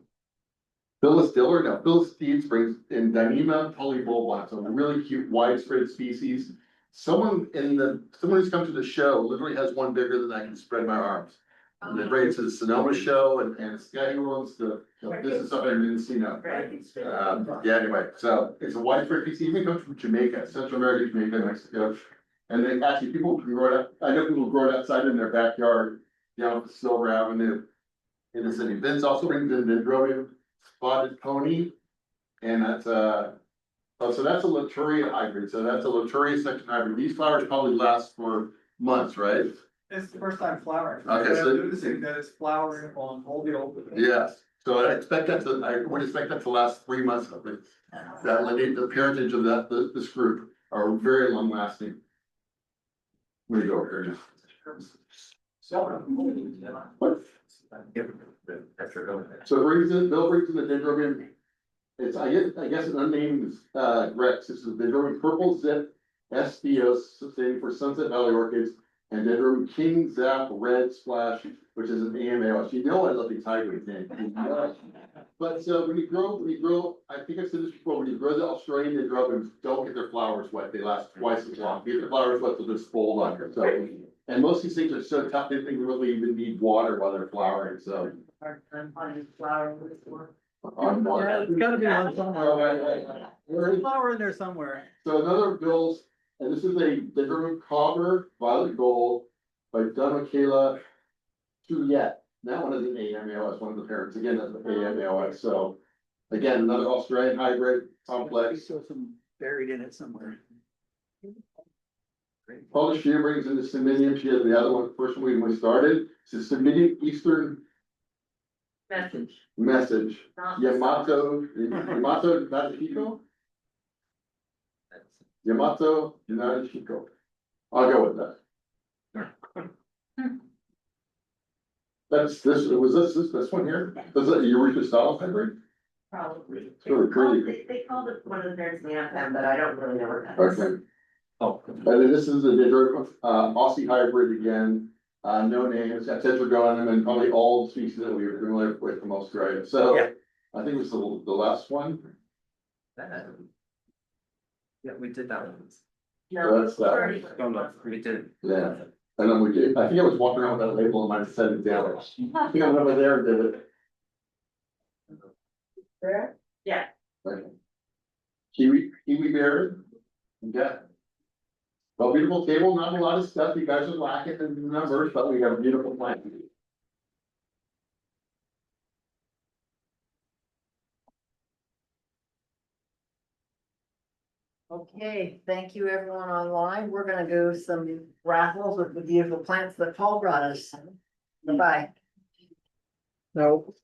Phyllis Diller, now Phyllis Steeds brings in Dyneema polybulbon, so a really cute widespread species. Someone who's come to the show literally has one bigger than I can spread my arms. And they bring it to the Sonoma show and Sky Worlds, this is something I didn't see now. Yeah, anyway, so it's a widespread species, even comes from Jamaica, Central America, Jamaica, Mexico. And then actually people can grow it up, I know people grow it outside in their backyard, down Silver Avenue in the city. Vince also brings in Dendrobium spotted pony. And that's oh, so that's a Laturia hybrid. So that's a Laturia section hybrid. These flowers probably last for months, right? It's the first time flowering. Okay, so- Noticing that it's flowering on all the old. Yes. So I would expect that to last 3 months of it. That the parentage of this group are very long lasting. Let me go over here now. So Bill brings in the Dendrobium. It's, I guess an unnamed, Rex, this is the Dendrobium purple zip, SFOS, standing for Sunset Valley Orchids, and Dendrobium King Zap Red Splash, which is an AMAOS. You know I love these hybrids, man. But so when you grow, I think I've said this before, when you grow the Australian Dendrobiums, don't get their flowers wet. They last twice as long. Get their flowers wet, they'll just fold under. So, and most of these things are so tough, they think they really even need water while they're flowering, so. On water. Yeah, there's gotta be one somewhere. Oh, right. There's a flower in there somewhere. So another Bill's, and this is a Dendrobium Cobber, Violet Gold by Michaela Juliet. That one is an AMAOS, one of the parents. Again, that's the AMAOS. So again, another Australian hybrid complex. Still some buried in it somewhere. Paula Shear brings in the Cymbidium. She had the other one, first one when we started. It's the Cymbidium Eastern Message. Yamato Nadeshiko? Yamato Nadeshiko. I'll go with that. This one here? Was that Eureka style hybrid? Probably. Sort of pretty. They called it one of the parents in the FM, but I don't really know what that is. Okay. Oh, and then this is the Aussie hybrid again, no name, it's got tetragonum and probably all the species that we were familiar with from Australia, so. Yeah. I think it was the last one. Yeah, we did that one. No, That's that. sorry. Oh, no, we did. Yeah, and then we did, I think I was walking around with that label and might have set it down. I think I went over there and did it. Where? Yeah. Okay. Kiwi bear. Yeah. Well, beautiful table, not a lot of stuff, you guys are lacking in the numbers, but we have a beautiful plant. Okay, thank you everyone online. We're gonna go some raffles with the beautiful plants that Paul brought us. Bye-bye. No.